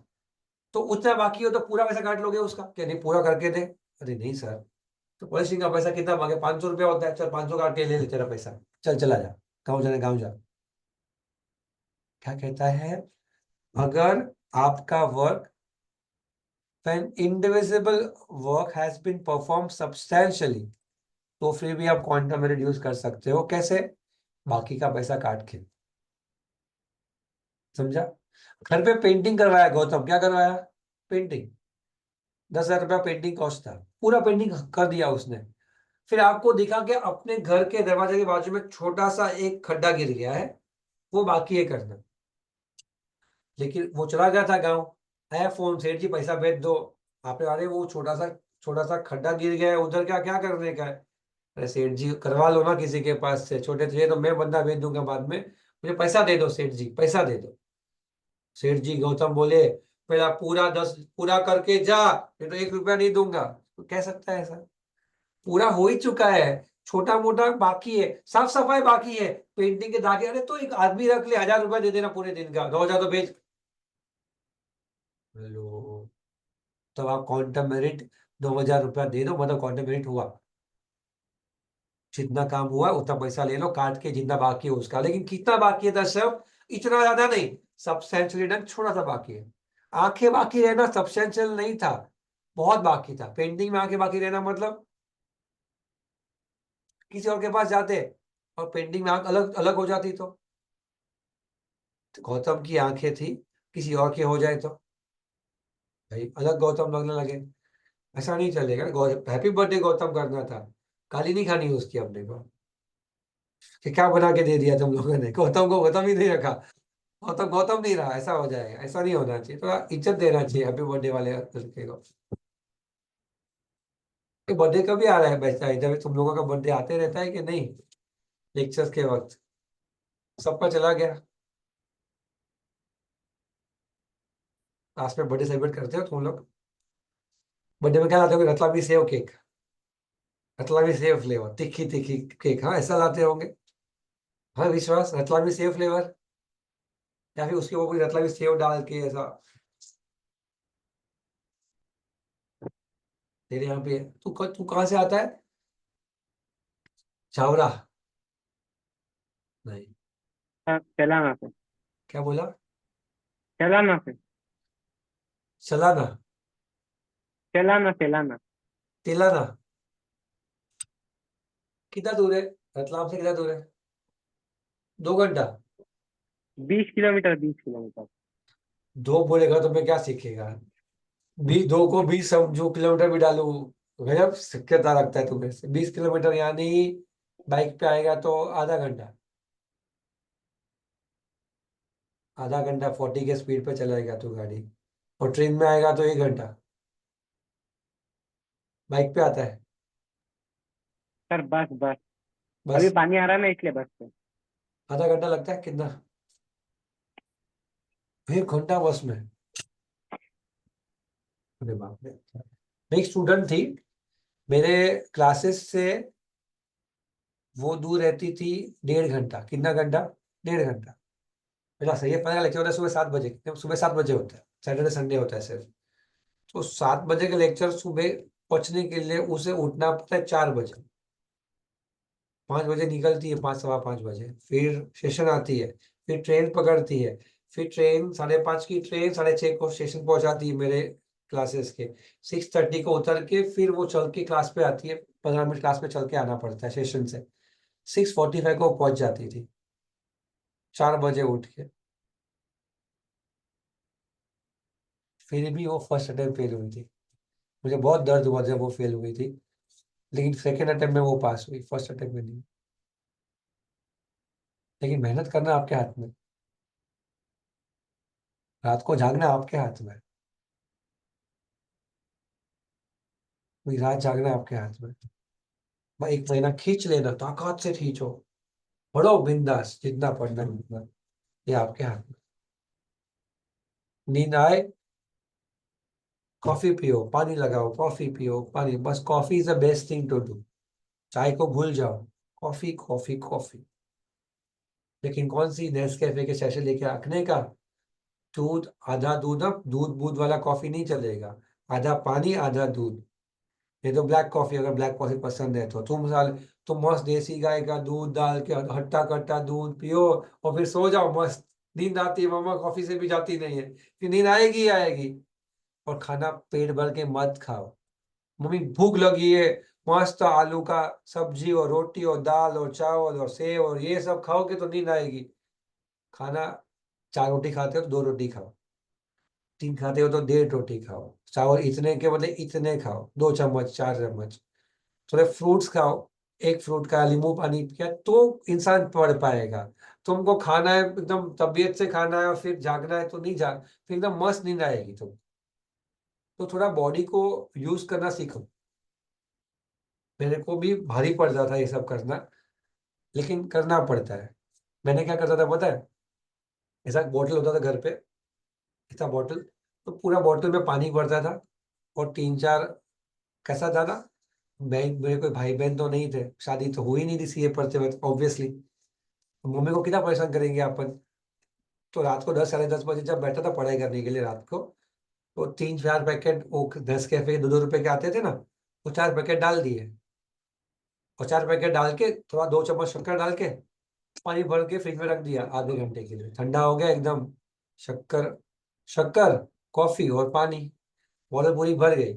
तो उतना बाकी हो तो पूरा पैसा काट लोगे उसका? क्या नहीं पूरा करके दे? अरे नहीं सर, तो पॉलिशिंग का पैसा कितना मांगे? 500 रुपया होता है, चल 500 काट के ले ले तेरा पैसा, चल चला जा, गाँव जाने गाँव जा। क्या कहता है? अगर आपका work when indivisible work has been performed substantially, तो फिर भी आप क्वांटम में रिड्यूस कर सकते हो। कैसे? बाकी का पैसा काट के। समझा? घर पे पेंटिंग करवाया गौतम, क्या करवाया? पेंटिंग। 10,000 रुपया पेंटिंग कॉस्ट था, पूरा पेंटिंग कर दिया उसने। फिर आपको दिखा कि अपने घर के दरवाजे के बाजू में छोटा सा एक खड्डा गिर गया है, वो बाकी है करना। लेकिन वो चला गया था गाँव, आया फोन, सेठ जी पैसा भेज दो। आपने, अरे वो छोटा सा खड्डा गिर गया है उधर, क्या क्या करने का है? अरे सेठ जी करवा लो ना किसी के पास से, छोटे थे तो मैं बंदा भेज दूंगा बाद में, मुझे पैसा दे दो सेठ जी, पैसा दे दो। सेठ जी गौतम बोले पहला पूरा 10 पूरा करके जा, नहीं तो 1 रुपया नहीं दूंगा। तो कह सकता है ऐसा? पूरा हो ही चुका है, छोटा मोटा बाकी है, साफ सफाई बाकी है, पेंटिंग के दागे, अरे तो एक आदमी रख ले, 1,000 रुपया दे देना पूरे दिन का, 2,000 तो भेज। हेलो, तब आप क्वांटम मेरिट 2,000 रुपया दे दो, मतलब क्वांटम मेरिट हुआ। जितना काम हुआ उतना पैसा ले लो काट के, जितना बाकी है उसका। लेकिन कितना बाकी है दर्शक? इतना ज्यादा नहीं, सब्सटेंशियल डन थोड़ा सा बाकी है। आंखें बाकी रहना सब्सटेंशियल नहीं था, बहुत बाकी था। पेंटिंग में आंखें बाकी रहना मतलब किसी और के पास जाते और पेंटिंग में आंख अलग अलग हो जाती तो गौतम की आंखें थी, किसी और के हो जाए तो भाई अलग गौतम लगने लगे। ऐसा नहीं चलेगा। हैप्पी बर्थडे गौतम करना था, गाली नहीं खानी उसकी अपने को कि क्या बना के दे दिया तुम लोगों ने, गौतम को गौतम ही नहीं रखा, गौतम गौतम नहीं रहा, ऐसा हो जाएगा। ऐसा नहीं होना चाहिए, थोड़ा इज्जत देना चाहिए हैप्पी बर्थडे वाले लड़के को। बर्थडे कभी आ रहा है बच्चा? जब तुम लोगों का बर्थडे आते रहता है कि नहीं? लेक्चर्स के वक्त सबका चला गया। क्लास में बर्थडे सेलिब्रेट करते हो तुम लोग? बर्थडे में क्या लाते हो? Ratlami save cake, Ratlami save flavour, तीखी तीखी केक, हाँ ऐसा लाते होंगे। हाँ विश्वास, रतलामी सेव फ्लेवर, या फिर उसके ऊपर कोई रतलामी सेव डाल के ऐसा तेरे यहाँ पे है। तू कहाँ से आता है? छावरा? नहीं। हाँ, चलाना से। क्या बोला? चलाना से। चलाना? चलाना चलाना। तेलाना? कितना दूर है? रतलाम से कितना दूर है? 2 घंटा? 20 किलोमीटर 20 किलोमीटर। दो बोलेगा तो मैं क्या सीखेगा? 2 को 20 समझू, किलोमीटर भी डालू। गजब सिक्केता लगता है तुम्हें से। 20 किलोमीटर यानी बाइक पे आएगा तो आधा घंटा। आधा घंटा 40 के स्पीड पे चलाएगा तू गाड़ी। और ट्रेन में आएगा तो 1 घंटा। बाइक पे आता है? सर बस बस। अभी बस पानी आ रहा है ना, इसलिए बस से। आधा घंटा लगता है? कितना? 1 घंटा बस में? अरे बाप रे। मैं एक स्टूडेंट थी, मेरे क्लासेस से वो दूर रहती थी 1.5 घंटा। कितना घंटा? 1.5 घंटा। मेरा सही है। 15 लेक्चर होता है सुबह 7 बजे। सुबह 7 बजे होता है, सैटरडे संडे होता है सिर्फ। तो 7 बजे का लेक्चर सुबह पहुंचने के लिए उसे उठना पड़ता है 4 बजे। 5 बजे निकलती है, 5 सवा 5 बजे फिर सेशन आती है, फिर ट्रेन पकड़ती है, फिर ट्रेन 5:30 की ट्रेन 6:30 को स्टेशन पहुंचाती है मेरे क्लासेस के। 6:30 को उतर के फिर वो चल के क्लास पे आती है। 15 मिनट क्लास पे चल के आना पड़ता है स्टेशन से। 6:45 को पहुंच जाती थी, 4 बजे उठ के। फिर भी वो फर्स्ट अटेम्प्ट फेल हुई थी। मुझे बहुत दर्द हुआ जब वो फेल हुई थी, लेकिन सेकेंड अटेम्प्ट में वो पास हुई, फर्स्ट अटेम्प्ट में नहीं। लेकिन मेहनत करना आपके हाथ में। रात को जागना आपके हाथ में। पूरी रात जागना आपके हाथ में। भाई 1 महीना खींच लेना, ताकत से खींचो, पढ़ो बिंदास, जितना पढ़ना है उतना। ये आपके हाथ में। नींद आए, कॉफी पियो, पानी लगाओ, कॉफी पियो, पानी। बस coffee is the best thing to do. चाय को भूल जाओ, कॉफी कॉफी कॉफी। लेकिन कौन सी? नेस्कैफे के सैशे लेके रखने का। दूध आधा दूध, अब दूध दूध वाला कॉफी नहीं चलेगा। आधा पानी आधा दूध। ये तो ब्लैक कॉफी, अगर ब्लैक कॉफी पसंद है तो तुम मस्त देसी गाय का दूध डाल के हट्टा कट्टा दूध पियो और फिर सो जाओ मस्त। नींद आती है मामा, कॉफी से भी जाती नहीं है। फिर नींद आएगी ही आएगी। और खाना पेट भर के मत खाओ। मम्मी भूख लगी है, मस्त आलू का सब्जी और रोटी और दाल और चावल और सेव और ये सब खाओगे तो नींद आएगी। खाना 4 रोटी खाते हो तो 2 रोटी खाओ। 3 खाते हो तो 1.5 रोटी खाओ। चावल इतने के बदले इतने खाओ, 2 चम्मच 4 चम्मच। थोड़े फ्रूट्स खाओ। एक फ्रूट का नींबू पानी पिया तो इंसान पढ़ पाएगा। तुमको खाना है एकदम तबीयत से खाना है और फिर जागना है तो नहीं जाग, फिर एकदम मस्त नींद आएगी तुम। तो थोड़ा बॉडी को यूज करना सीखो। मेरे को भी भारी पड़ जाता है ये सब करना, लेकिन करना पड़ता है। मैंने क्या करता था पता है? ऐसा बॉटल होता था घर पे, ऐसा बॉटल, तो पूरा बॉटल में पानी भरता था। और 3-4, कैसा था ना, मैं, मेरे कोई भाई बहन तो नहीं थे, शादी तो हुई नहीं थी सीए पढ़ते वक्त ऑब्वियसली। मम्मी को कितना परेशान करेंगे अपन। तो रात को 10 साढ़े 10 बजे जब बैठा था पढ़ाई करने के लिए रात को, तो 3-4 पैकेट वो 10 कैफे 2-2 रुपए के आते थे ना, वो 4 पैकेट डाल दिए। और 4 पैकेट डाल के थोड़ा 2 चम्मच शक्कर डाल के पानी भर के फ्रिज में रख दिया आधे घंटे के लिए। ठंडा हो गया एकदम। शक्कर, शक्कर, कॉफी और पानी, बोतल पूरी भर गई।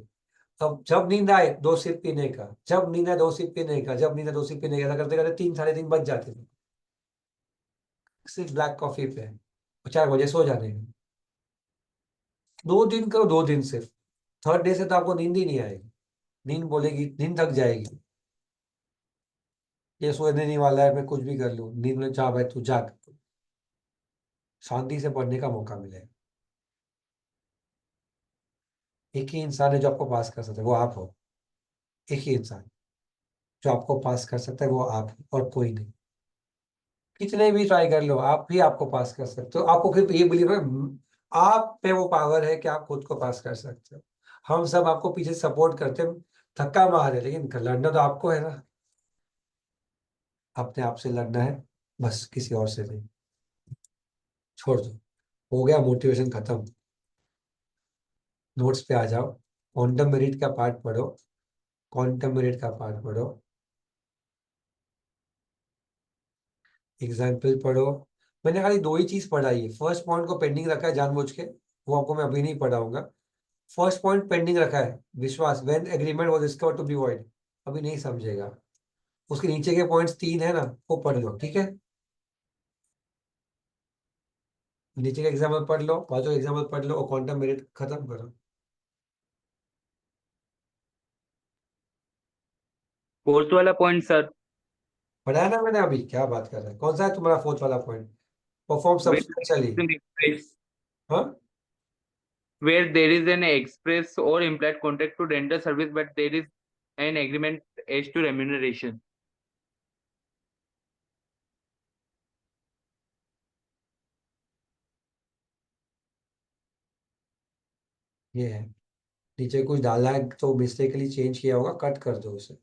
अब जब नींद आए 2 सिप पीने का, जब नींद आए 2 सिप पीने का, जब नींद आए 2 सिप पीने का, ऐसा करते करते 3 साढ़े 3 बज जाते थे सिर्फ ब्लैक कॉफी पे। और 4 बजे सो जाने का। 2 दिन करो, 2 दिन सिर्फ। थर्ड डे से तो आपको नींद ही नहीं आएगी। नींद बोलेगी, नींद थक जाएगी। ये सोने नहीं वाला है, मैं कुछ भी कर लूँ। नींद में जा भाई तू जाग, शांति से पढ़ने का मौका मिलेगा। एक ही इंसान है जो आपको पास कर सकता है, वो आप हो। एक ही इंसान जो आपको पास कर सकता है वो आप हो, और कोई नहीं। कितने भी ट्राई कर लो, आप भी आपको पास कर सकते हो। आपको फिर ये बिलीव है, आप पे वो पावर है कि आप खुद को पास कर सकते हो। हम सब आपको पीछे सपोर्ट करते हैं, धक्का मारे, लेकिन लड़ना तो आपको है ना। अपने आप से लड़ना है, बस, किसी और से नहीं। छोड़ दो, हो गया मोटिवेशन खत्म। नोट्स पे आ जाओ। क्वांटम मेरिट का पार्ट पढ़ो, क्वांटम मेरिट का पार्ट पढ़ो, एग्जाम्पल पढ़ो। मैंने खाली 2 ही चीज पढ़ाई है। फर्स्ट पॉइंट को पेंडिंग रखा है जानबूझ के, वो आपको मैं अभी नहीं पढ़ाऊंगा। फर्स्ट पॉइंट पेंडिंग रखा है, विश्वास when agreement was discovered to be void, अभी नहीं समझेगा। उसके नीचे के पॉइंट्स 3 है ना, वो पढ़ लो, ठीक है। नीचे का एग्जाम्पल पढ़ लो, पांचों एग्जाम्पल पढ़ लो और क्वांटम मेरिट खत्म करो। फोर्थ वाला पॉइंट सर, पढ़ाया ना मैंने अभी, क्या बात कर रहे हैं। कौन सा है तुम्हारा फोर्थ वाला पॉइंट? Perform substantially. हाँ, where there is an express or implied contract to render service but there is an agreement as to remuneration. ये है। नीचे कुछ डाला है तो मिस्टेकली चेंज किया होगा, कट कर दो उसे।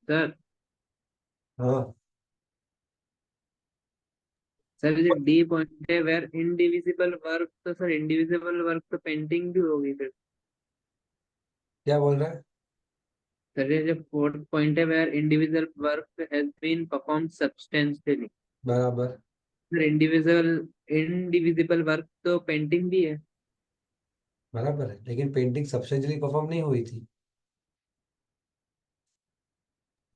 सर हाँ, सर जो डी पॉइंट है वेयर इंडिविजिबल वर्क, तो सर इंडिविजिबल वर्क तो पेंटिंग भी होगी फिर। क्या बोल रहा है? सर ये जो फोर्थ पॉइंट है where individual work has been perform substantially, बराबर, सर इंडिविजिबल वर्क तो पेंटिंग भी है। बराबर है, लेकिन पेंटिंग सब्सटेंशियली परफॉर्म नहीं हुई थी।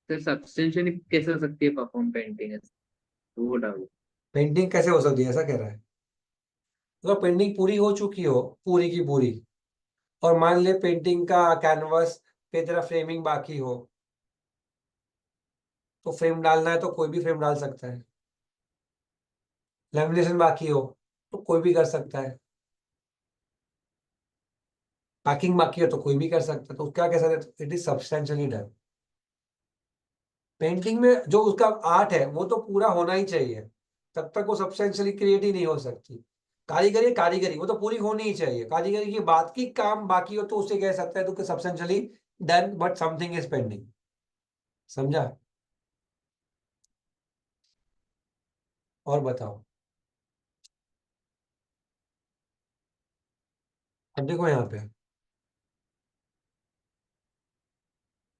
सर सब्सटेंशियली कैसे हो सकती है परफॉर्म पेंटिंग, वो डाउट। पेंटिंग कैसे हो सकती है, ऐसा कह रहा है? तो पेंटिंग पूरी हो चुकी हो, पूरी की पूरी, और मान ले पेंटिंग का कैनवस पे तेरा फ्रेमिंग बाकी हो, तो फ्रेम डालना है तो कोई भी फ्रेम डाल सकता है। लेमिनेशन बाकी हो तो कोई भी कर सकता है। पैकिंग बाकी हो तो कोई भी कर सकता है। तो क्या कह सकते, it is substantially done. Painting में जो उसका आर्ट है वो तो पूरा होना ही चाहिए, तब तक वो सब्सटेंशियली क्रिएट ही नहीं हो सकती। कारीगरी कारीगरी वो तो पूरी होनी ही चाहिए। कारीगरी की बात की काम बाकी हो तो उसे कह सकता है तो substantially done but something is pending. समझा? और बताओ। अब देखो यहाँ पे,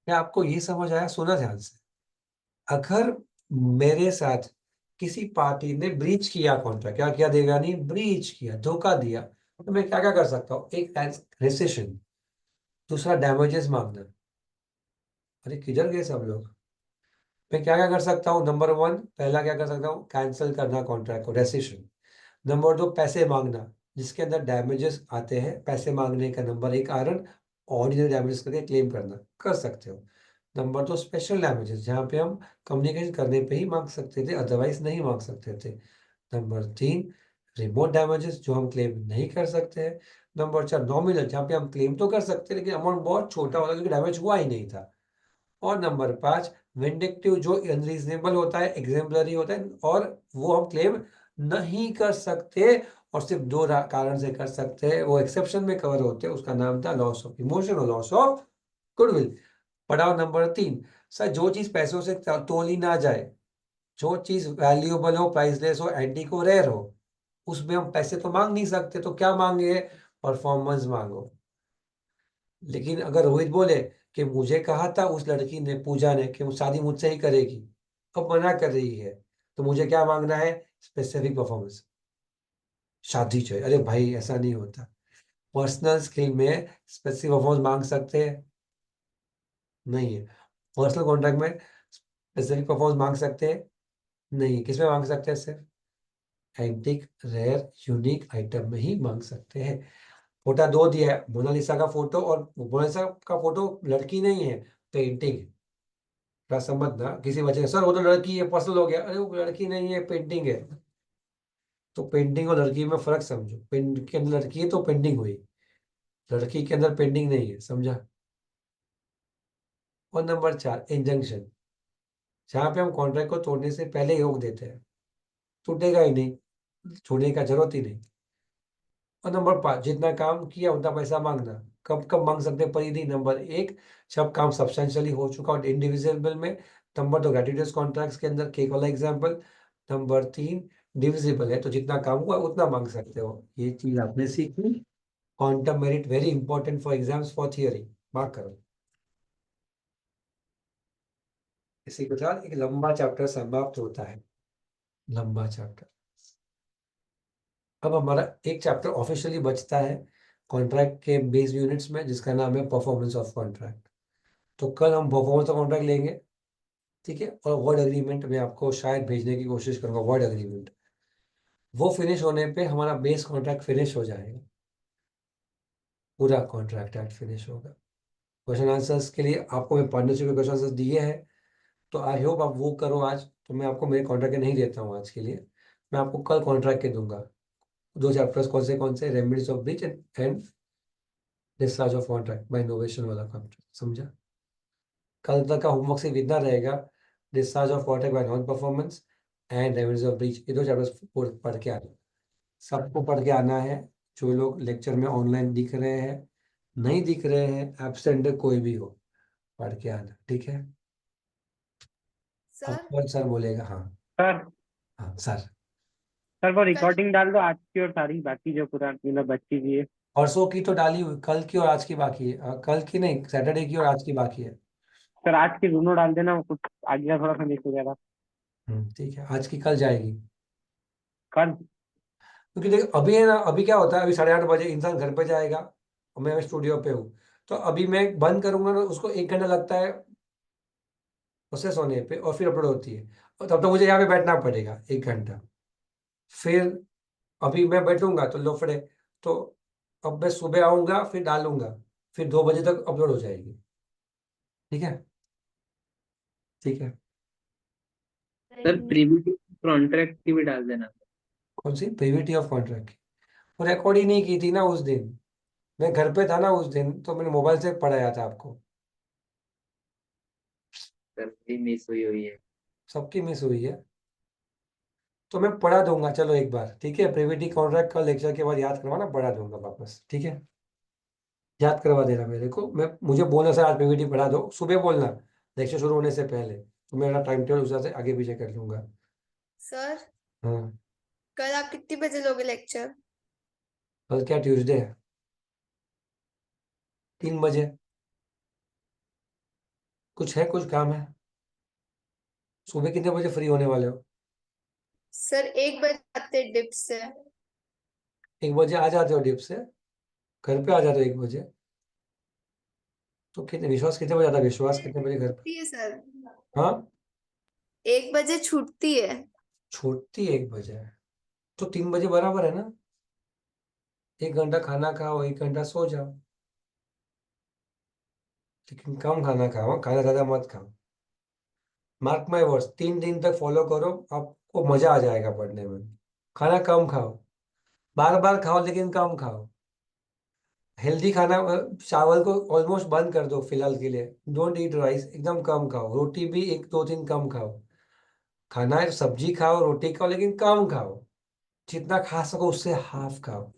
क्या आपको ये समझ आया? सुना ध्यान से। अगर मेरे साथ किसी पार्टी ने ब्रीच किया कॉन्ट्रैक्ट, क्या किया देवयानी? ब्रीच किया, धोखा दिया, तो मैं क्या क्या कर सकता हूँ? एक रेसिशन, दूसरा डैमेजेस मांगना। अरे किधर गए सब लोग? मैं क्या क्या कर सकता हूँ? नंबर 1, पहला क्या कर सकता हूँ? कैंसिल करना कॉन्ट्रैक्ट को, रेसिशन। नंबर 2, पैसे मांगना, जिसके अंदर डैमेजेस आते हैं। पैसे मांगने का नंबर 1 कारण ऑर्डिनरी डैमेजेस करके क्लेम करना, कर सकते हो। नंबर 2, स्पेशल डैमेजेस, जहाँ पे हम कम्युनिकेशन करने पे ही मांग सकते थे, अदरवाइज नहीं मांग सकते थे। नंबर 3, रिमोट डैमेजेस, जो हम क्लेम नहीं कर सकते हैं। नंबर 4, नॉमिनल, जहाँ पे हम क्लेम तो कर सकते हैं लेकिन अमाउंट बहुत छोटा होता है क्योंकि डैमेज हुआ ही नहीं था। और नंबर 5, विंडिक्टिव, जो अनरीजनेबल होता है, एग्जेम्पलरी होता है, और वो हम क्लेम नहीं कर सकते और सिर्फ 2 कारण से कर सकते हैं, वो एक्सेप्शन में कवर होते हैं। उसका नाम था लॉस ऑफ इमोशन और लॉस ऑफ गुडविल। पढ़ाओ नंबर 3, सर जो चीज पैसों से तोली ना जाए, जो चीज वैल्यूएबल हो, प्राइसलेस हो, एंटीक हो, रेयर हो, उसमें हम पैसे तो मांग नहीं सकते, तो क्या मांगे? परफॉर्मेंस मांगो। लेकिन अगर रोहित बोले कि मुझे कहा था उस लड़की ने, पूजा ने, कि वो शादी मुझसे ही करेगी, अब मना कर रही है, तो मुझे क्या मांगना है? Specific performance. शादी चाहिए, अरे भाई ऐसा नहीं होता। पर्सनल स्किल में स्पेसिफिक परफॉर्मेंस मांग सकते हैं? नहीं है। पर्सनल कॉन्ट्रैक्ट में स्पेसिफिक परफॉर्मेंस मांग सकते हैं? नहीं। किसमें मांग सकते हैं? सिर्फ एंटिक रेयर यूनिक आइटम में ही मांग सकते हैं। फोटो दो दिया है, मोनालिसा का फोटो, और मोनालिसा का फोटो लड़की नहीं है, पेंटिंग है। क्या समझना, किसी वजह सर वो तो लड़की है, पर्सनल हो गया, अरे वो लड़की नहीं है, पेंटिंग है। तो पेंटिंग और लड़की में फर्क समझो, पेंटिंग के अंदर लड़की है तो पेंटिंग हुई, लड़की के अंदर पेंटिंग नहीं है, समझा। और नंबर 4 इंजंक्शन, जहाँ पे हम कॉन्ट्रैक्ट को तोड़ने से पहले ही रोक देते हैं, टूटेगा ही नहीं, छोड़ने का जरूरत ही नहीं। और नंबर 5 जितना काम किया उतना पैसा मांगना। कब कब मांग सकते हैं परिधि? नंबर 1 जब काम सब्सटेंशियली हो चुका और इंडिविजिबल में। नंबर 2 ग्रेट्युटोस कॉन्ट्रैक्ट्स के अंदर, केक वाला एग्जांपल। नंबर 3 डिविजिबल है तो जितना काम हुआ उतना मांग सकते हो। ये चीज आपने सीखी। Quantum merit very important for exams for theory, mark करो। इसी के साथ एक लंबा चैप्टर समाप्त होता है, लंबा चैप्टर। अब हमारा एक चैप्टर ऑफिशियली बचता है कॉन्ट्रैक्ट के बेस यूनिट्स में, जिसका नाम है परफॉर्मेंस ऑफ कॉन्ट्रैक्ट। तो कल हम परफॉर्मेंस ऑफ कॉन्ट्रैक्ट लेंगे, ठीक है। और वर्ड एग्रीमेंट में आपको शायद भेजने की कोशिश करूंगा, वर्ड एग्रीमेंट। वो फिनिश होने पे हमारा बेस कॉन्ट्रैक्ट फिनिश हो जाएगा, पूरा कॉन्ट्रैक्ट एक्ट फिनिश होगा। क्वेश्चन आंसर्स के लिए आपको मैं पार्टनरशिप के क्वेश्चन आंसर्स दिए हैं, तो आई होप आप वो करो आज। तो मैं आपको मेरे कॉन्ट्रैक्ट के नहीं देता हूँ आज के लिए, मैं आपको कल कॉन्ट्रैक्ट के दूंगा। दो चैप्टर्स कौन से remedies of breach and discharge of contract by innovation वाला कॉन्ट्रैक्ट, समझा। कल तक का होमवर्क सिर्फ इतना रहेगा, discharge of contract by non performance and remedies of breach, ये दो चैप्टर्स पढ़ के आना, सबको पढ़ के आना है। जो लोग लेक्चर में ऑनलाइन दिख रहे हैं, नहीं दिख रहे हैं, एब्सेंट कोई भी हो, पढ़ के आना, ठीक है। अब सर कौन सर बोलेगा? हाँ सर हाँ सर। सर वो रिकॉर्डिंग डाल दो आज की और सारी बाकी जो पूरा मतलब बच्ची की है। परसों की तो डाली हुई, कल की और आज की बाकी है। कल की नहीं, सैटरडे की और आज की बाकी है। सर आज की दोनों डाल देना, वो कुछ आगे का थोड़ा सा मिस हो गया था। ठीक है, आज की कल जाएगी। कल क्योंकि देख अभी है ना, अभी क्या होता है, अभी 8:30 बजे इंसान घर पे जाएगा और मैं स्टूडियो पे हूँ, तो अभी मैं बंद करूंगा ना, उसको 1 घंटा लगता है प्रोसेस होने पे, और फिर अपलोड होती है, और तब तो मुझे यहाँ पे बैठना पड़ेगा 1 घंटा। फिर अभी मैं बैठूंगा तो लोफड़े, तो अब मैं सुबह आऊंगा फिर डालूंगा, फिर 2 बजे तक अपलोड हो जाएगी, ठीक है। ठीक है। सर प्रीव्यू कॉन्ट्रैक्ट की भी डाल देना। कौन सी प्रीविटी ऑफ कॉन्ट्रैक्ट? वो रिकॉर्ड ही नहीं की थी ना उस दिन, मैं घर पे था ना उस दिन, तो मैंने मोबाइल से पढ़ाया था आपको। सर भी मिस हुई हुई है। सबकी मिस हुई है, तो मैं पढ़ा दूंगा, चलो एक बार, ठीक है। प्रीविटी कॉन्ट्रैक्ट का लेक्चर के बाद याद करवाना, पढ़ा दूंगा वापस, ठीक है। याद करवा देना मेरे को, मैं मुझे बोलना सर आज पीवीटी पढ़ा दो, सुबह बोलना लेक्चर शुरू होने से पहले, तो मैं अपना टाइम टेबल उस हिसाब से आगे पीछे कर लूंगा। सर हाँ। कल आप कितनी बजे लोगे लेक्चर? कल क्या ट्यूसडे है? 3 बजे। कुछ है, कुछ काम है? सुबह कितने बजे फ्री होने वाले हो? सर 1 बजे आते डिप से। 1 बजे आ जाते हो डिप से? घर पे आ जाते हो 1 बजे? तो कितने विश्वास कितने बजे आता है? विश्वास कितने बजे घर पे? छुट्टी है सर, हाँ, 1 बजे छुट्टी है। छूटती 1 बजे है, तो 3 बजे बराबर है ना। 1 घंटा खाना खाओ, 1 घंटा सो जाओ, लेकिन कम खाना खाओ, खाना ज्यादा मत खाओ। मार्क माई वर्ड्स, 3 दिन तक फॉलो करो, आपको मजा आ जाएगा पढ़ने में। खाना कम खाओ, बार बार खाओ लेकिन कम खाओ। हेल्दी खाना, चावल को ऑलमोस्ट बंद कर दो फिलहाल के लिए, डोंट ईट राइस, एकदम कम खाओ। रोटी भी 1 2 दिन कम खाओ। खाना है सब्जी खाओ, रोटी खाओ, लेकिन कम खाओ। जितना खा सको उससे हाफ खाओ।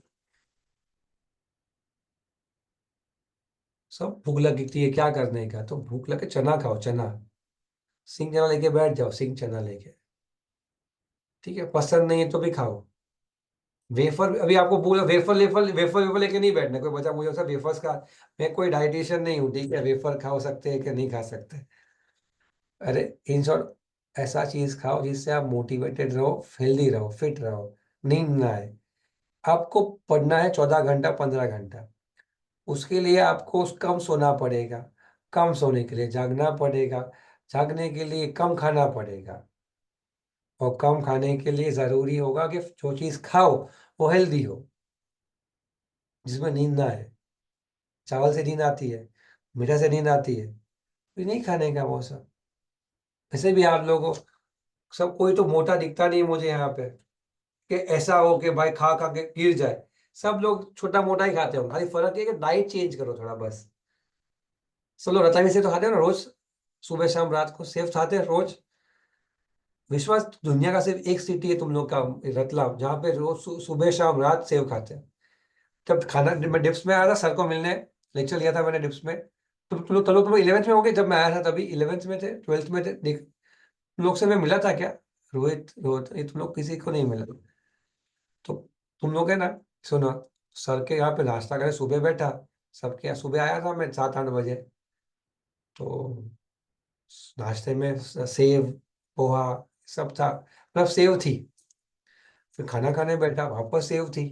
सब भूख लगती है, क्या करने का, तो भूख लगे चना खाओ, चना, सिंग चना लेके बैठ जाओ, सिंग चना लेके, ठीक है। पसंद नहीं है तो भी खाओ। वेफर, अभी आपको बोला वेफर वेफर वेफर वेफर लेके नहीं बैठना, कोई बच्चा मुझे सब वेफर्स का, मैं कोई डाइटिशियन नहीं हूँ, ठीक है। वेफर खा सकते हैं कि नहीं खा सकते? अरे इन शॉर्ट ऐसा चीज खाओ जिससे आप मोटिवेटेड रहो, हेल्दी रहो, फिट रहो, नींद ना आए, आपको पढ़ना है 14 घंटा 15 घंटा, उसके लिए आपको कम सोना पड़ेगा, कम सोने के लिए जागना पड़ेगा, जागने के लिए कम खाना पड़ेगा, और कम खाने के लिए ज़रूरी होगा कि जो चीज़ खाओ वो हेल्दी हो, जिसमें नींद ना आए। चावल से नींद आती है, मीठा से नींद आती है, तो नहीं खाने का वो सब। वैसे भी आप लोगों सब कोई तो मोटा दिखता नहीं मुझे यहाँ पे कि ऐसा हो कि भाई खा खा के गिर जाए। सब लोग छोटा मोटा ही खाते हो, खाली फर्क है कि डाइट चेंज करो थोड़ा बस। सब लोग रतावी से तो खाते हो ना रोज, सुबह शाम रात को सेव खाते हैं रोज। विश्वास दुनिया का सिर्फ एक सिटी है तुम लोग का, रतलाम, जहाँ पे रोज सुबह शाम रात सेव खाते हैं। जब खाना मैं डिप्स में आया था सर को मिलने, लेक्चर लिया था मैंने डिप्स में, तो तुम लोग 11th में हो गए, जब मैं आया था तभी 11th में थे, 12th में थे। देख तुम लोग से मैं मिला था क्या? रोहित रोहित ये तुम लोग किसी को नहीं मिला। तो तुम लोग है ना, सुनो, सर के यहाँ पे नाश्ता करे सुबह बैठा, सबके यहाँ सुबह आया था मैं 7-8 बजे। तो नाश्ते में सेव पोहा सब था, मतलब सेव थी। फिर खाना खाने बैठा, वापस सेव थी।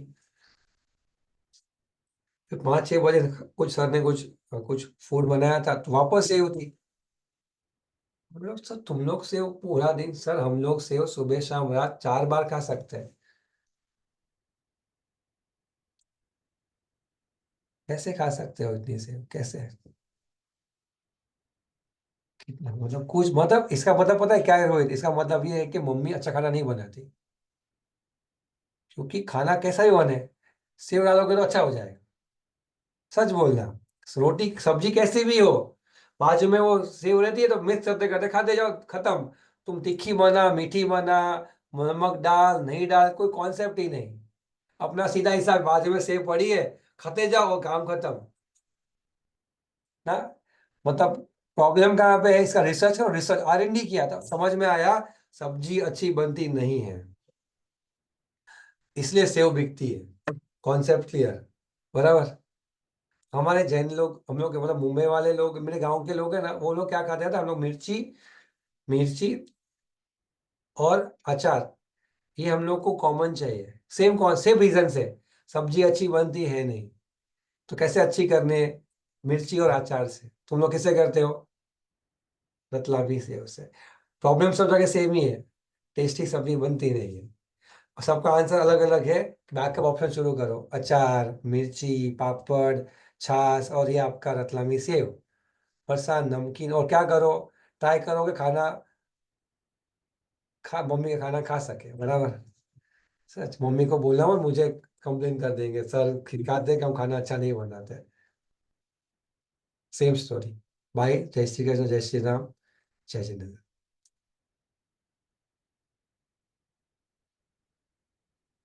फिर 5-6 बजे कुछ सर ने कुछ कुछ फूड बनाया था, तो वापस सेव थी। हम लोग सर, तुम लोग सेव पूरा दिन, सर हम लोग सेव सुबह शाम रात 4 बार खा सकते हैं। कैसे खा सकते हो इतनी सेव, कैसे? कितना मतलब कुछ, मतलब इसका मतलब पता है क्या है रोहित? इसका मतलब ये है कि मम्मी अच्छा खाना नहीं बनाती, क्योंकि खाना कैसा भी बने सेव डालोगे तो अच्छा हो जाएगा। सच बोलना, रोटी सब्जी कैसी भी हो, बाजू में वो सेव रहती है तो मिक्स करते करते खाते जाओ, खत्म। तुम तीखी बना मीठी बना, नमक डाल नहीं डाल, कोई कॉन्सेप्ट ही नहीं। अपना सीधा हिसाब, बाजू में सेव पड़ी है, खाते जाओ, काम खत्म ना। मतलब प्रॉब्लम कहाँ पे है? इसका रिसर्च करो, रिसर्च R&D किया था, समझ में आया सब्जी अच्छी बनती नहीं है, इसलिए सेव बिकती है। Concept clear? बराबर। हमारे जैन लोग, हम लोग मतलब मुंबई वाले लोग, मेरे गांव के लोग हैं ना, वो लोग क्या खाते थे, हम लोग मिर्ची, मिर्ची और अचार, ये हम लोग को कॉमन चाहिए। सेम रीजन से सब्जी अच्छी बनती है नहीं, तो कैसे अच्छी करने? मिर्ची और अचार से। तुम लोग किससे करते हो? रतलामी से। उससे प्रॉब्लम सब जगह सेम ही है, टेस्टी सब्जी बनती नहीं है। और सबका आंसर अलग अलग है। बैकअप ऑप्शन शुरू करो, अचार, मिर्ची, पापड़, छाछ, और ये आपका रतलामी सेव, फरसान, नमकीन। और क्या करो, ट्राई करोगे खाना मम्मी का खाना खा सके, बराबर। सच, मम्मी को बोला और मुझे कंप्लेन कर देंगे, सर खिलाते हैं कि हम खाना अच्छा नहीं बनाते। Same story. बाय, जय श्री कृष्ण, जय श्री राम, जय जिनेन्द्र।